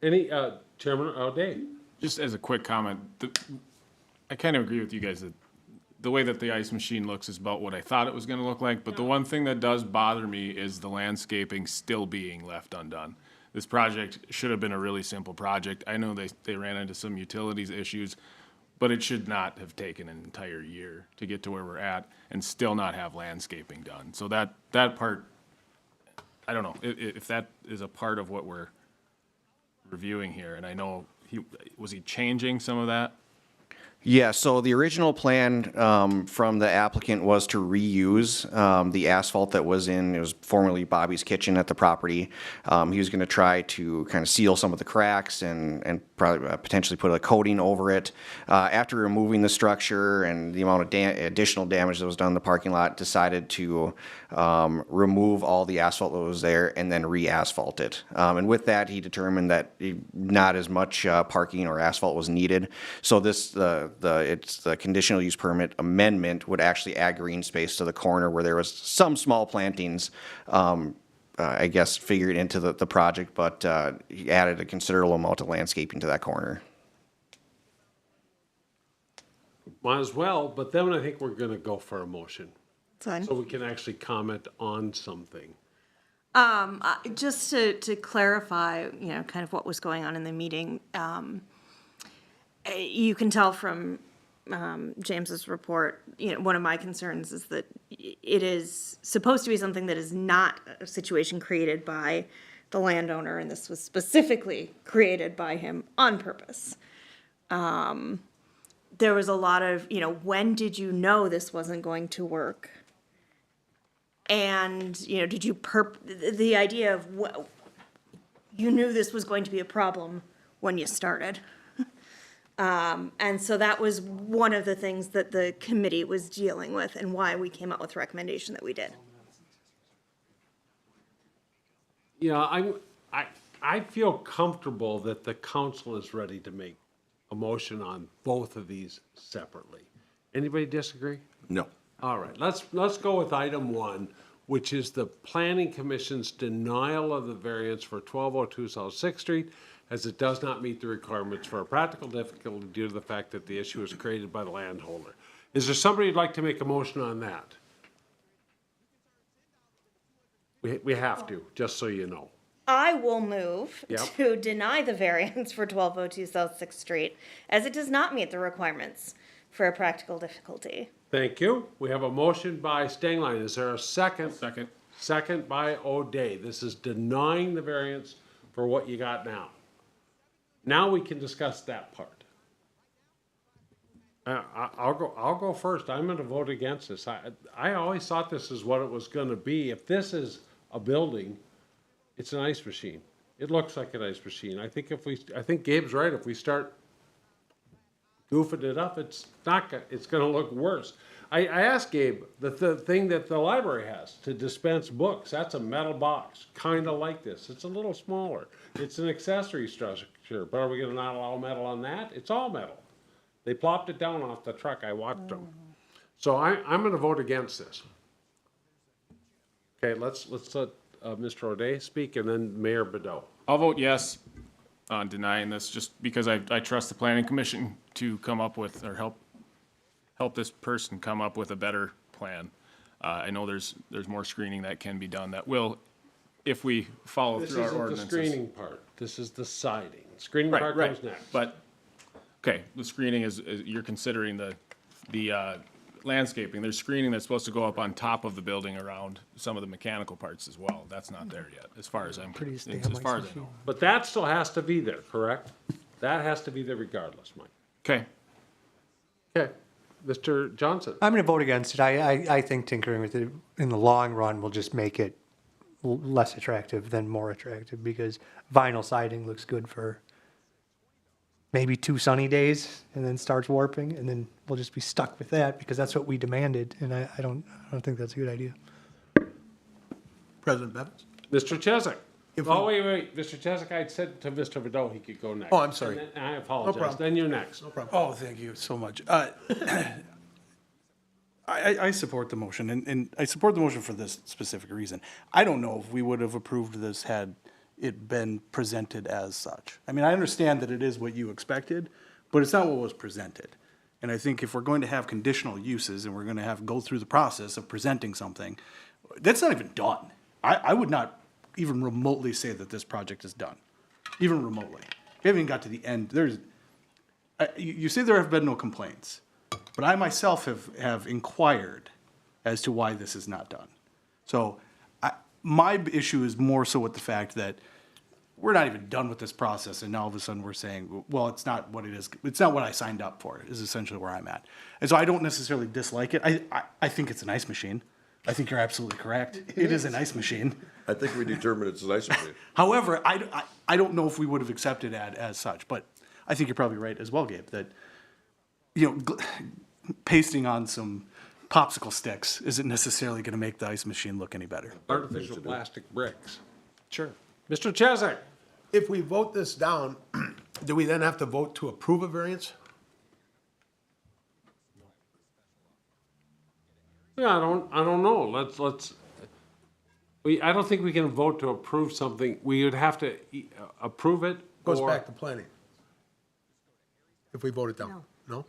Any, Chairman O'Day? Just as a quick comment, I kind of agree with you guys that the way that the ice machine looks is about what I thought it was going to look like, but the one thing that does bother me is the landscaping still being left undone. This project should have been a really simple project. I know they ran into some utilities issues, but it should not have taken an entire year to get to where we're at and still not have landscaping done. So that part, I don't know if that is a part of what we're reviewing here. And I know was he changing some of that? Yeah, so the original plan from the applicant was to reuse the asphalt that was in, it was formerly Bobby's Kitchen at the property. He was going to try to kind of seal some of the cracks and probably potentially put a coating over it. After removing the structure and the amount of additional damage that was done in the parking lot, decided to remove all the asphalt that was there and then re-asphalt it. And with that, he determined that not as much parking or asphalt was needed. So this, it's the conditional use permit amendment would actually add green space to the corner where there was some small plantings, I guess, figured into the project, but he added a considerable amount of landscaping to that corner. Might as well, but then I think we're gonna go for a motion, Fine. so we can actually comment on something. Just to clarify, kind of what was going on in the meeting, you can tell from James's report, one of my concerns is that it is supposed to be something that is not a situation created by the landowner, and this was specifically created by him on purpose. There was a lot of, when did you know this wasn't going to work? And, did you the idea of you knew this was going to be a problem when you started. And so that was one of the things that the committee was dealing with and why we came up with the recommendation that we did. Yeah, I feel comfortable that the council is ready to make a motion on both of these separately. Anybody disagree? No. All right, let's go with item 1, which is the Planning Commission's denial of the variance for 1202 South 6th Street, as it does not meet the requirements for a practical difficulty due to the fact that the issue was created by the landholder. Is there somebody who'd like to make a motion on that? We have to, just so you know. I will move Yep. to deny the variance for 1202 South 6th Street, as it does not meet the requirements for a practical difficulty. Thank you. We have a motion by Stengline. Is there a second? Second. Second by O'Day. This is denying the variance for what you got now. Now we can discuss that part. I'll go first. I'm gonna vote against this. I always thought this is what it was gonna be. If this is a building, it's an ice machine. It looks like an ice machine. I think Gabe's right. If we start goofing it up, it's gonna look worse. I asked Gabe, the thing that the library has to dispense books, that's a metal box, kinda like this. It's a little smaller. It's an accessory structure, but are we gonna not allow metal on that? It's all metal. They plopped it down off the truck, I watched them. So I'm gonna vote against this. Okay, let's let Mr. O'Day speak and then Mayor Bedeau. I'll vote yes on denying this, just because I trust the planning commission to come up with, or help this person come up with a better plan. I know there's more screening that can be done that will, if we follow This through our isn't the ordinances. screening part, this is the siding. Screening part Right, comes next. but, okay, the screening is you're considering the landscaping. There's screening that's supposed to go up on top of the building around some of the mechanical parts as well. That's not there yet, as far as I know. But that still has to be there, correct? That has to be there regardless, Mike. Okay, Okay, Mr. Johnson. I'm going to vote against it. I think tinkering with it in the long run will just make it less attractive than more attractive, because vinyl siding looks good for maybe 2 sunny days and then starts warping, and then we'll just be stuck with that because that's what we demanded, and I don't think that's a good idea. President Bevins? Mr. Chesak. If Oh, we- wait, Mr. Chesak, I'd said to Mr. Bedeau he could go next. Oh, I'm sorry. And then I apologize. problem. Then you're next. Oh, thank you so much. I support the motion, and I support the motion for this specific reason. I don't know if we would have approved this had it been presented as such. I mean, I understand that it is what you expected, but it's not what was presented. And I think if we're going to have conditional uses and we're going to have go through the process of presenting something, that's not even done. I would not even remotely say that this project is done, even remotely. We haven't even got to the end. You say there have been no complaints, but I myself have inquired as to why this is not done. So my issue is more so with the fact that we're not even done with this process, and now all of a sudden we're saying, well, it's not what it is. It's not what I signed up for, is essentially where I'm at. And so I don't necessarily dislike it. I think it's an ice machine. I think you're absolutely correct. It is an ice machine. I think we determined it's a nice machine. However, I don't know if we would have accepted it as such, but I think you're probably right as well, Gabe, that, pasting on some popsicle sticks isn't necessarily going to make the ice machine look any better. Artificial plastic bricks. Sure. Mr. Chesak? If we vote this down, do we then have to vote to approve a variance? Yeah, I don't know. I don't think we can vote to approve something. We would have to approve it. Goes or- back to planning. If we vote it down, no?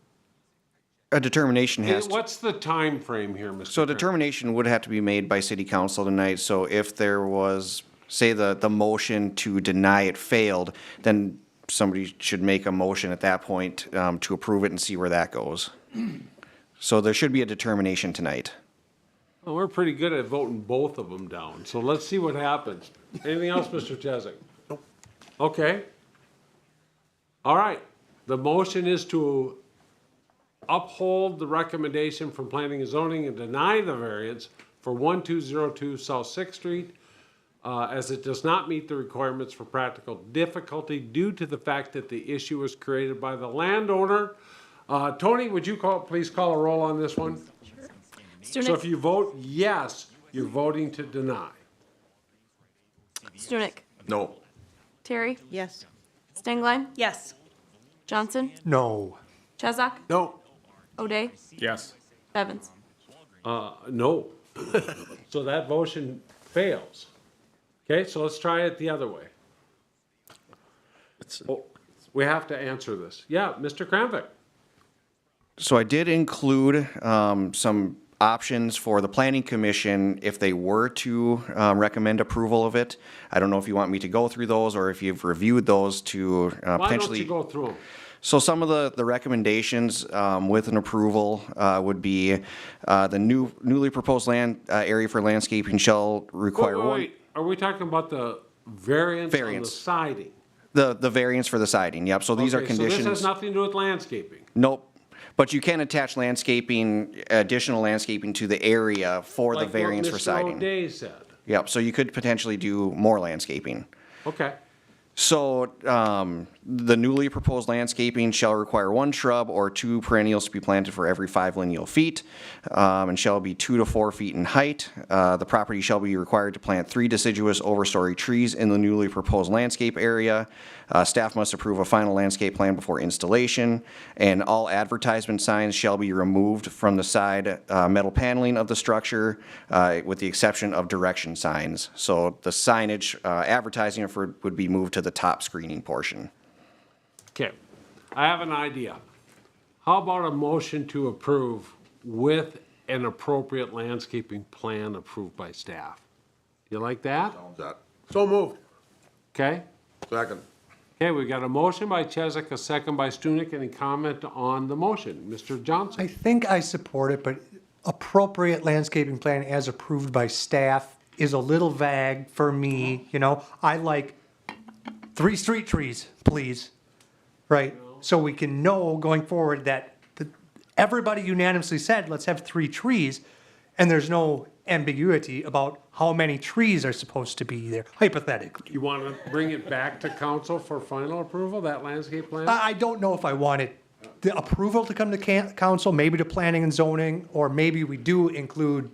A determination has to. What's the time frame here, Mr. So a determination would have to be made by city council tonight, so if there was, say, the motion to deny it failed, then somebody should make a motion at that point to approve it and see where that goes. So there should be a determination tonight. Well, we're pretty good at voting both of them down, so let's see what happens. Anything else, Mr. Chesak? Nope. Okay. All right, the motion is to uphold the recommendation from Planning and Zoning and deny the variance for 1202 South Sixth Street, as it does not meet the requirements for practical difficulty due to the fact that the issue was created by the landowner. Tony, would you please call a roll on this one? So if Stunek. you vote yes, you're voting to deny. Stunek. No. Terry. Yes. Stengline. Yes. Johnson. No. Chesak. No. O'Day. Yes. Bevins. No. So that motion fails. Okay, so let's try it the other way. Oh, we have to answer this. Yeah, Mr. Kramvik. So I did include some options for the planning commission if they were to recommend approval of it. I don't know if you want me to go through those or if you've reviewed those to Why don't potentially. you go through them? So some of the recommendations with an approval would be the newly proposed land area for landscaping shall require one. Wait. Are we talking about the variance on the Variance. siding? The variance for the siding, yep. So these are Okay, conditions. So this has nothing to do with landscaping? Nope. But you can attach landscaping, additional landscaping to the area for the Like what variance for Mr. siding. O'Day said. Yep, so you could potentially do more landscaping. Okay. So, the newly proposed landscaping shall require 1 shrub or 2 perennials to be planted for every 5 lineal feet, and shall be 2 to 4 feet in height. The property shall be required to plant 3 deciduous overstory trees in the newly proposed landscape area. Staff must approve a final landscape plan before installation, and all advertisement signs shall be removed from the side metal paneling of the structure, with the exception of direction signs. So the signage, advertising would be moved to the top screening portion. Okay. I have an idea. How about a motion to approve with an appropriate landscaping plan approved by staff? You like that? How's that? So moved. Okay? Second. Okay, we got a motion by Chesak, a second by Stunek. Any comment on the motion? Mr. Johnson? I think I support it, but appropriate landscaping plan as approved by staff is a little vague for me, I like 3 street trees, please, right? So we can know going forward that everybody unanimously said, let's have 3 trees, and there's no ambiguity about how many trees are supposed to be there, hypothetically. You want to bring it back to council for final approval, that landscape plan? I don't know if I want it, the approval to come to council, maybe to planning and zoning, or maybe we do include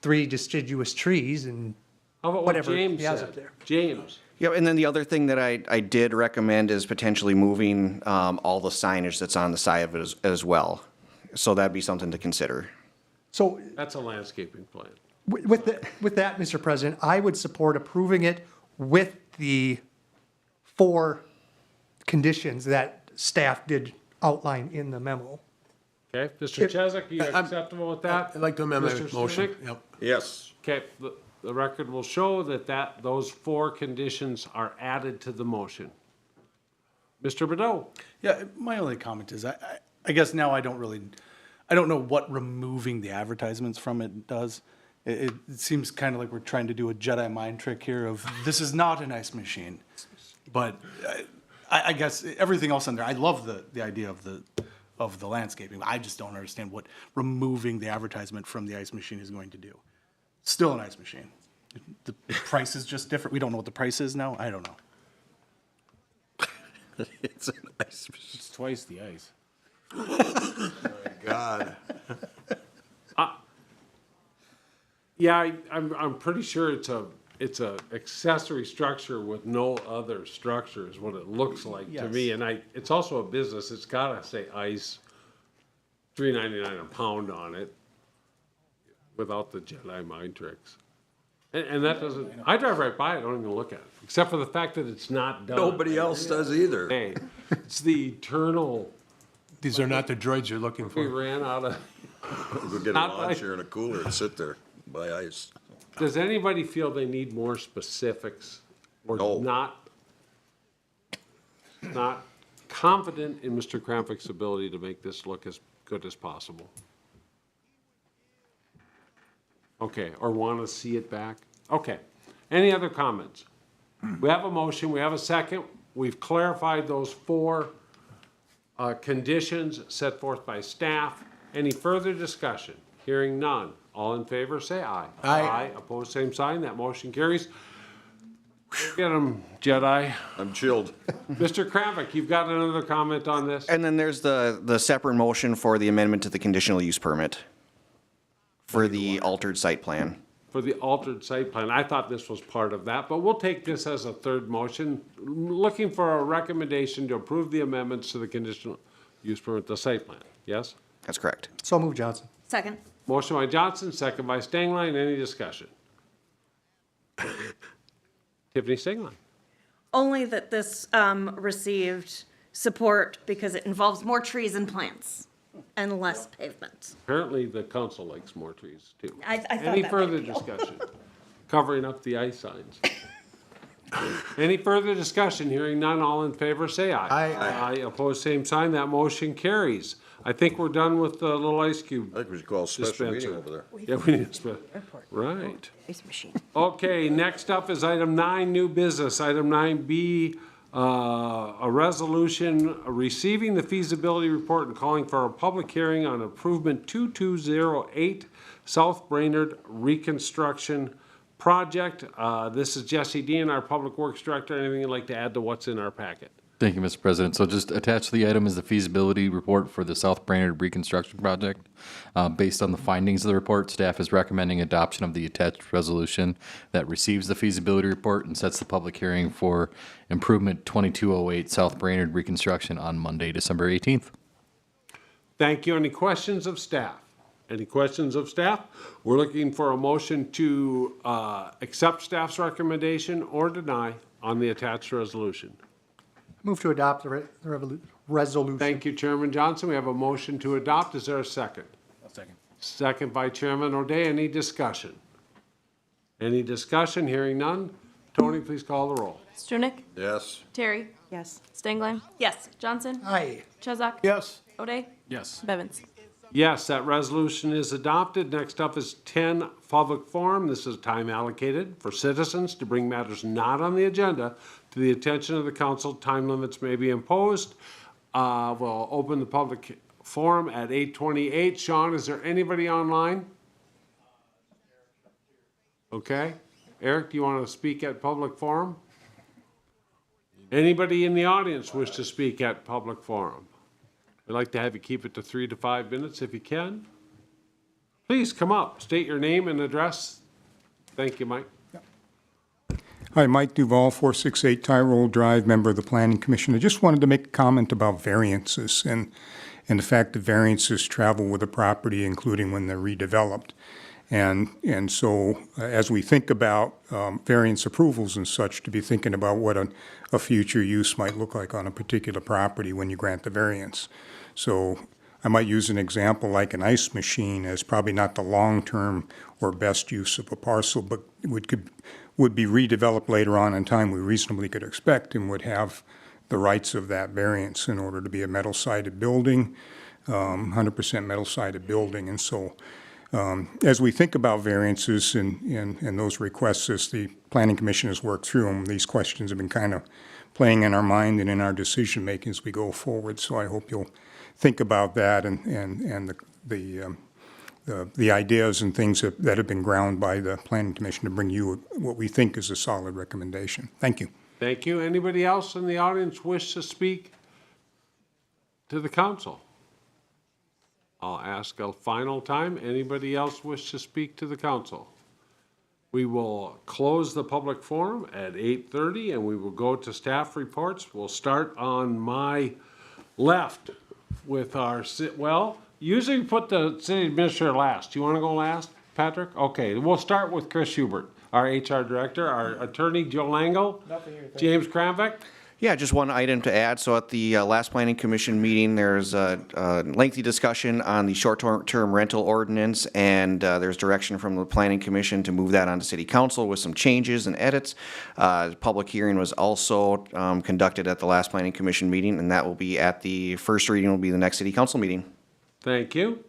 3 deciduous trees and How about what whatever James he has up said? there. James? Yeah, and then the other thing that I did recommend is potentially moving all the signage that's on the side of it as well. So that'd be something to consider. So That's a landscaping plan. with that, Mr. President, I would support approving it with the 4 conditions that staff did outline in the memo. Okay, Mr. If- Chesak, you I'm- acceptable with that? I'd like to amend my Mr. motion. Stunek? Yep. Yes. Okay, the record will show that those 4 conditions are added to the motion. Mr. Bordeaux? Yeah, my only comment is, I guess now I don't know what removing the advertisements from it does. It seems kind of like we're trying to do a Jedi mind trick here of, this is not an ice machine. But I guess everything else in there, I love the idea of the landscaping. I just don't understand what removing the advertisement from the ice machine is going to do. Still an ice machine. The price is just different. We don't know what the price is now. I don't know. It's an ice machine. It's twice the ice. God. Yeah, I'm pretty sure it's a accessory structure with no other structure is what it looks like to me. Yes. And it's also a business. It's gotta say ice, $3.99 a pound on it, without the Jedi mind tricks. And that doesn't. I drive right by it. I don't even look at it, except for the fact that it's not done. Nobody else does either. Hey, it's the eternal. These are not the droids you're looking We for. ran out of. Go get a Not lawn like- chair and a cooler and sit there, buy ice. Does anybody feel they need more specifics or No. not confident in Mr. Kramvik's ability to make this look as good as possible? Okay, or want to see it back? Okay. Any other comments? We have a motion, we have a second. We've clarified those four conditions set forth by staff. Any further discussion? Hearing none. All in favor, say aye. Aye. Opposed, same sign. That motion carries. Get him, Jedi. I'm chilled. Mr. Kramvik, you've got another comment on this? And then there's the separate motion for the amendment to the conditional use permit for the altered site plan. For the altered site plan. I thought this was part of that, but we'll take this as a third motion. Looking for a recommendation to approve the amendments to the conditional use permit, the site plan. Yes? That's correct. So moved, Johnson. Second. Motion by Johnson, second by Stengline. Any discussion? Tiffany Stengline. Only that this received support because it involves more trees and plants and less pavement. Apparently, the council likes more trees, too. I thought Any that further might be all. discussion? Covering up the ice signs. Any further discussion? Hearing none, all in favor, say aye. Aye. Aye, opposed, same sign. That motion carries. I think we're done with the little ice cube. I think we should call a special meeting dispenser. over there. Yeah, we need a right. Ice machine. Okay, next up is item 9, new business. Item 9B, a resolution receiving the feasibility report and calling for a public hearing on improvement 2208 South Brainerd reconstruction project. This is Jesse Dean, our Public Works Director. Anything you'd like to add to what's in our packet? Thank you, Mr. President. So just attached to the item is the feasibility report for the South Brainerd reconstruction project. Based on the findings of the report, staff is recommending adoption of the attached resolution that receives the feasibility report and sets the public hearing for improvement 2208 South Brainerd reconstruction on Monday, December 18th. Thank you. Any questions of staff? Any questions of staff? We're looking for a motion to accept staff's recommendation or deny on the attached resolution. Move to adopt the resolution. Thank you, Chairman Johnson. We have a motion to adopt. Is there a second? I'll second. Second by Chairman O'Day. Any discussion? Any discussion? Hearing none. Tony, please call the roll. Stunek, Yes. Terry, Yes. Stengline, Yes. Johnson, Aye. Chesak, Yes. O'Day, Yes. Bevins. Yes, that resolution is adopted. Next up is 10, public forum. This is time allocated for citizens to bring matters not on the agenda to the attention of the council. Time limits may be imposed. We'll open the public forum at 8:28. Sean, is there anybody online? Okay. Eric, do you want to speak at public forum? Anybody in the audience wish to speak at public forum? We'd like to have you keep it to 3 to 5 minutes if you can. Please come up, state your name and address. Thank you, Mike. Hi, Mike Duval, 468 Tyrol Drive, member of the Planning Commission. I just wanted to make a comment about variances and the fact that variances travel with a property, including when they're redeveloped. And so as we think about variance approvals and such, to be thinking about what a future use might look like on a particular property when you grant the variance. So I might use an example like an ice machine as probably not the long-term or best use of a parcel, but would be redeveloped later on in time, we reasonably could expect, and would have the rights of that variance in order to be a metal-sided building, 100% metal-sided building. And so as we think about variances and those requests, as the Planning Commission has worked through them, these questions have been kind of playing in our mind and in our decision-making as we go forward. So I hope you'll think about that and the ideas and things that have been ground by the Planning Commission to bring you what we think is a solid recommendation. Thank you. Thank you. Anybody else in the audience wish to speak to the council? I'll ask a final time. Anybody else wish to speak to the council? We will close the public forum at 8:30 and we will go to staff reports. We'll start on my left with our, well, usually we put the city administrator last. Do you want to go last, Patrick? Okay, we'll start with Chris Hubert, our HR director, our attorney, Joe Lango, James Kramvik. Yeah, just one item to add. So at the last Planning Commission meeting, there's a lengthy discussion on the short-term rental ordinance, and there's direction from the Planning Commission to move that onto City Council with some changes and edits. Public hearing was also conducted at the last Planning Commission meeting, and that will be at the first reading will be the next City Council meeting. Thank you.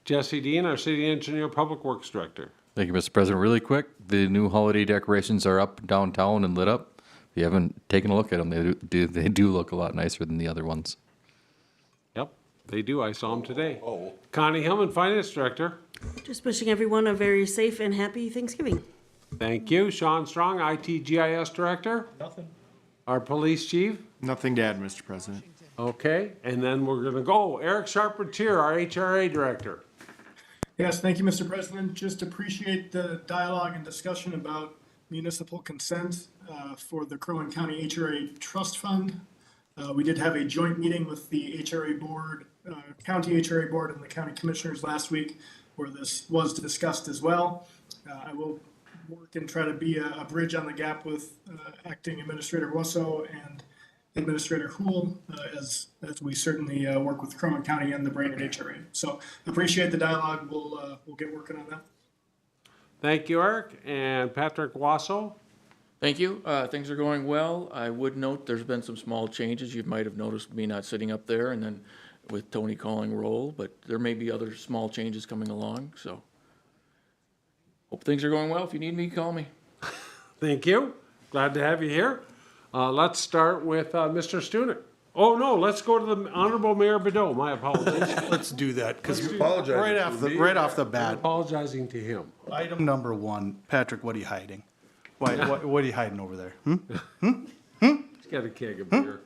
Jesse Dean, our city engineer, public works director. Thank you, Mr. President. Really quick, the new holiday decorations are up downtown and lit up. If you haven't taken a look at them, they do look a lot nicer than the other ones. Yep, they do. I saw them today. Oh. Connie Hillman, finance director. Just wishing everyone a very safe and happy Thanksgiving. Thank you. Sean Strong, IT GIS director. Nothing. Our police chief. Nothing to add, Mr. President. Okay, and then we're gonna go. Eric Sharpentier, our HRA director. Yes, thank you, Mr. President. Just appreciate the dialogue and discussion about municipal consent for the Crow Wing County HRA Trust Fund. We did have a joint meeting with the HRA Board, County HRA Board and the County Commissioners last week where this was discussed as well. I will work and try to be a bridge on the gap with Acting Administrator Wusso and Administrator Hool as we certainly work with Crow Wing County and the Brainerd HRA. So appreciate the dialogue. We'll get working on that. Thank you, Eric. And Patrick Wasso. Thank you. Things are going well. I would note there's been some small changes. You might have noticed me not sitting up there and then with Tony calling roll, but there may be other small changes coming along, so hope things are going well. If you need me, call me. Thank you. Glad to have you here. Let's start with Mr. Stunek. Oh, no, let's go to the Honorable Mayor Bedeau. My apologies. Let's do that, because Apologize right off the bat, Apologizing to him. item number one, Patrick, what are you hiding? What are you hiding over there? He's got a keg of beer.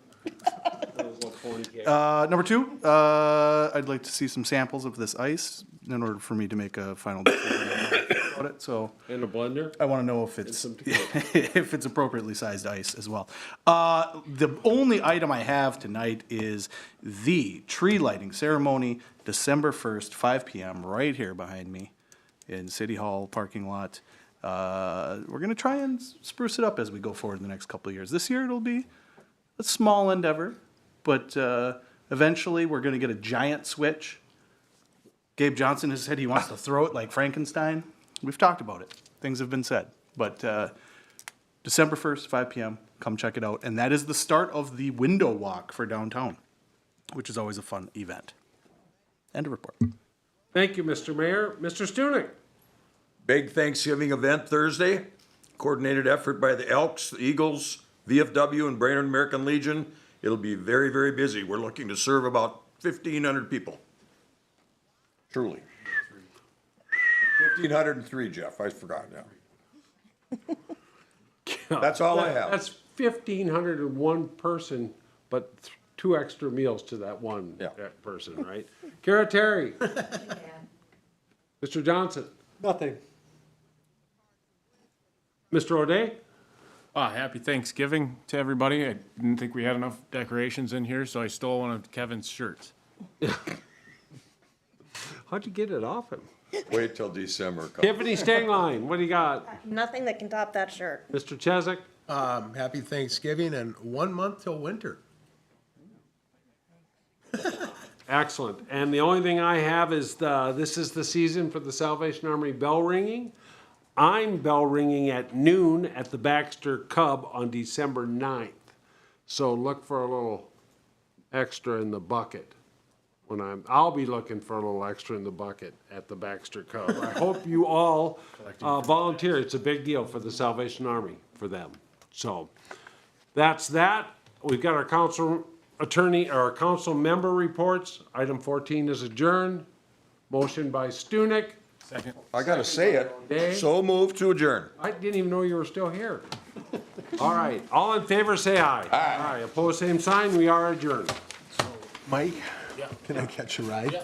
That was a phony keg. Number two, I'd like to see some samples of this ice in order for me to make a final decision about it. So In a blender? I want to know if it's if it's appropriately sized ice as well. The only item I have tonight is the tree lighting ceremony, December 1st, 5 p.m. right here behind me in City Hall parking lot. We're going to try and spruce it up as we go forward in the next couple of years. This year it'll be a small endeavor, but eventually we're going to get a giant switch. Gabe Johnson has said he wants to throw it like Frankenstein. We've talked about it. Things have been said. But December 1st, 5 p.m., come check it out. And that is the start of the window walk for downtown, which is always a fun event. End of report. Thank you, Mr. Mayor. Mr. Stunek. Big Thanksgiving event Thursday. Coordinated effort by the Elks, the Eagles, VFW, and Brainerd American Legion. It'll be very, very busy. We're looking to serve about 1,500 people. Truly. 1,503, Jeff. I forgot now. That's all I have. That's 1,501 person, but 2 extra meals to that one person, right? Kara Terry. Mr. Johnson. Nothing. Mr. O'Day. Happy Thanksgiving to everybody. I didn't think we had enough decorations in here, so I stole one of Kevin's shirts. How'd you get it off him? Wait till December. Tiffany Stangline, what do you got? Nothing that can top that shirt. Mr. Chesak. Happy Thanksgiving and 1 month till winter. Excellent. And the only thing I have is this is the season for the Salvation Army bell ringing. I'm bell ringing at noon at the Baxter Cub on December 9th. So look for a little extra in the bucket. I'll be looking for a little extra in the bucket at the Baxter Cub. I hope you all volunteer. It's a big deal for the Salvation Army for them. So that's that. we've got our council attorney, or our council member reports. Item 14 is adjourned. Motion by Stunek. Second. I gotta say it, Day. so moved to adjourn. I didn't even know you were still here. All right, all in favor, say aye. Aye. Opposed, same sign. We are adjourned. Mike, can I catch a ride?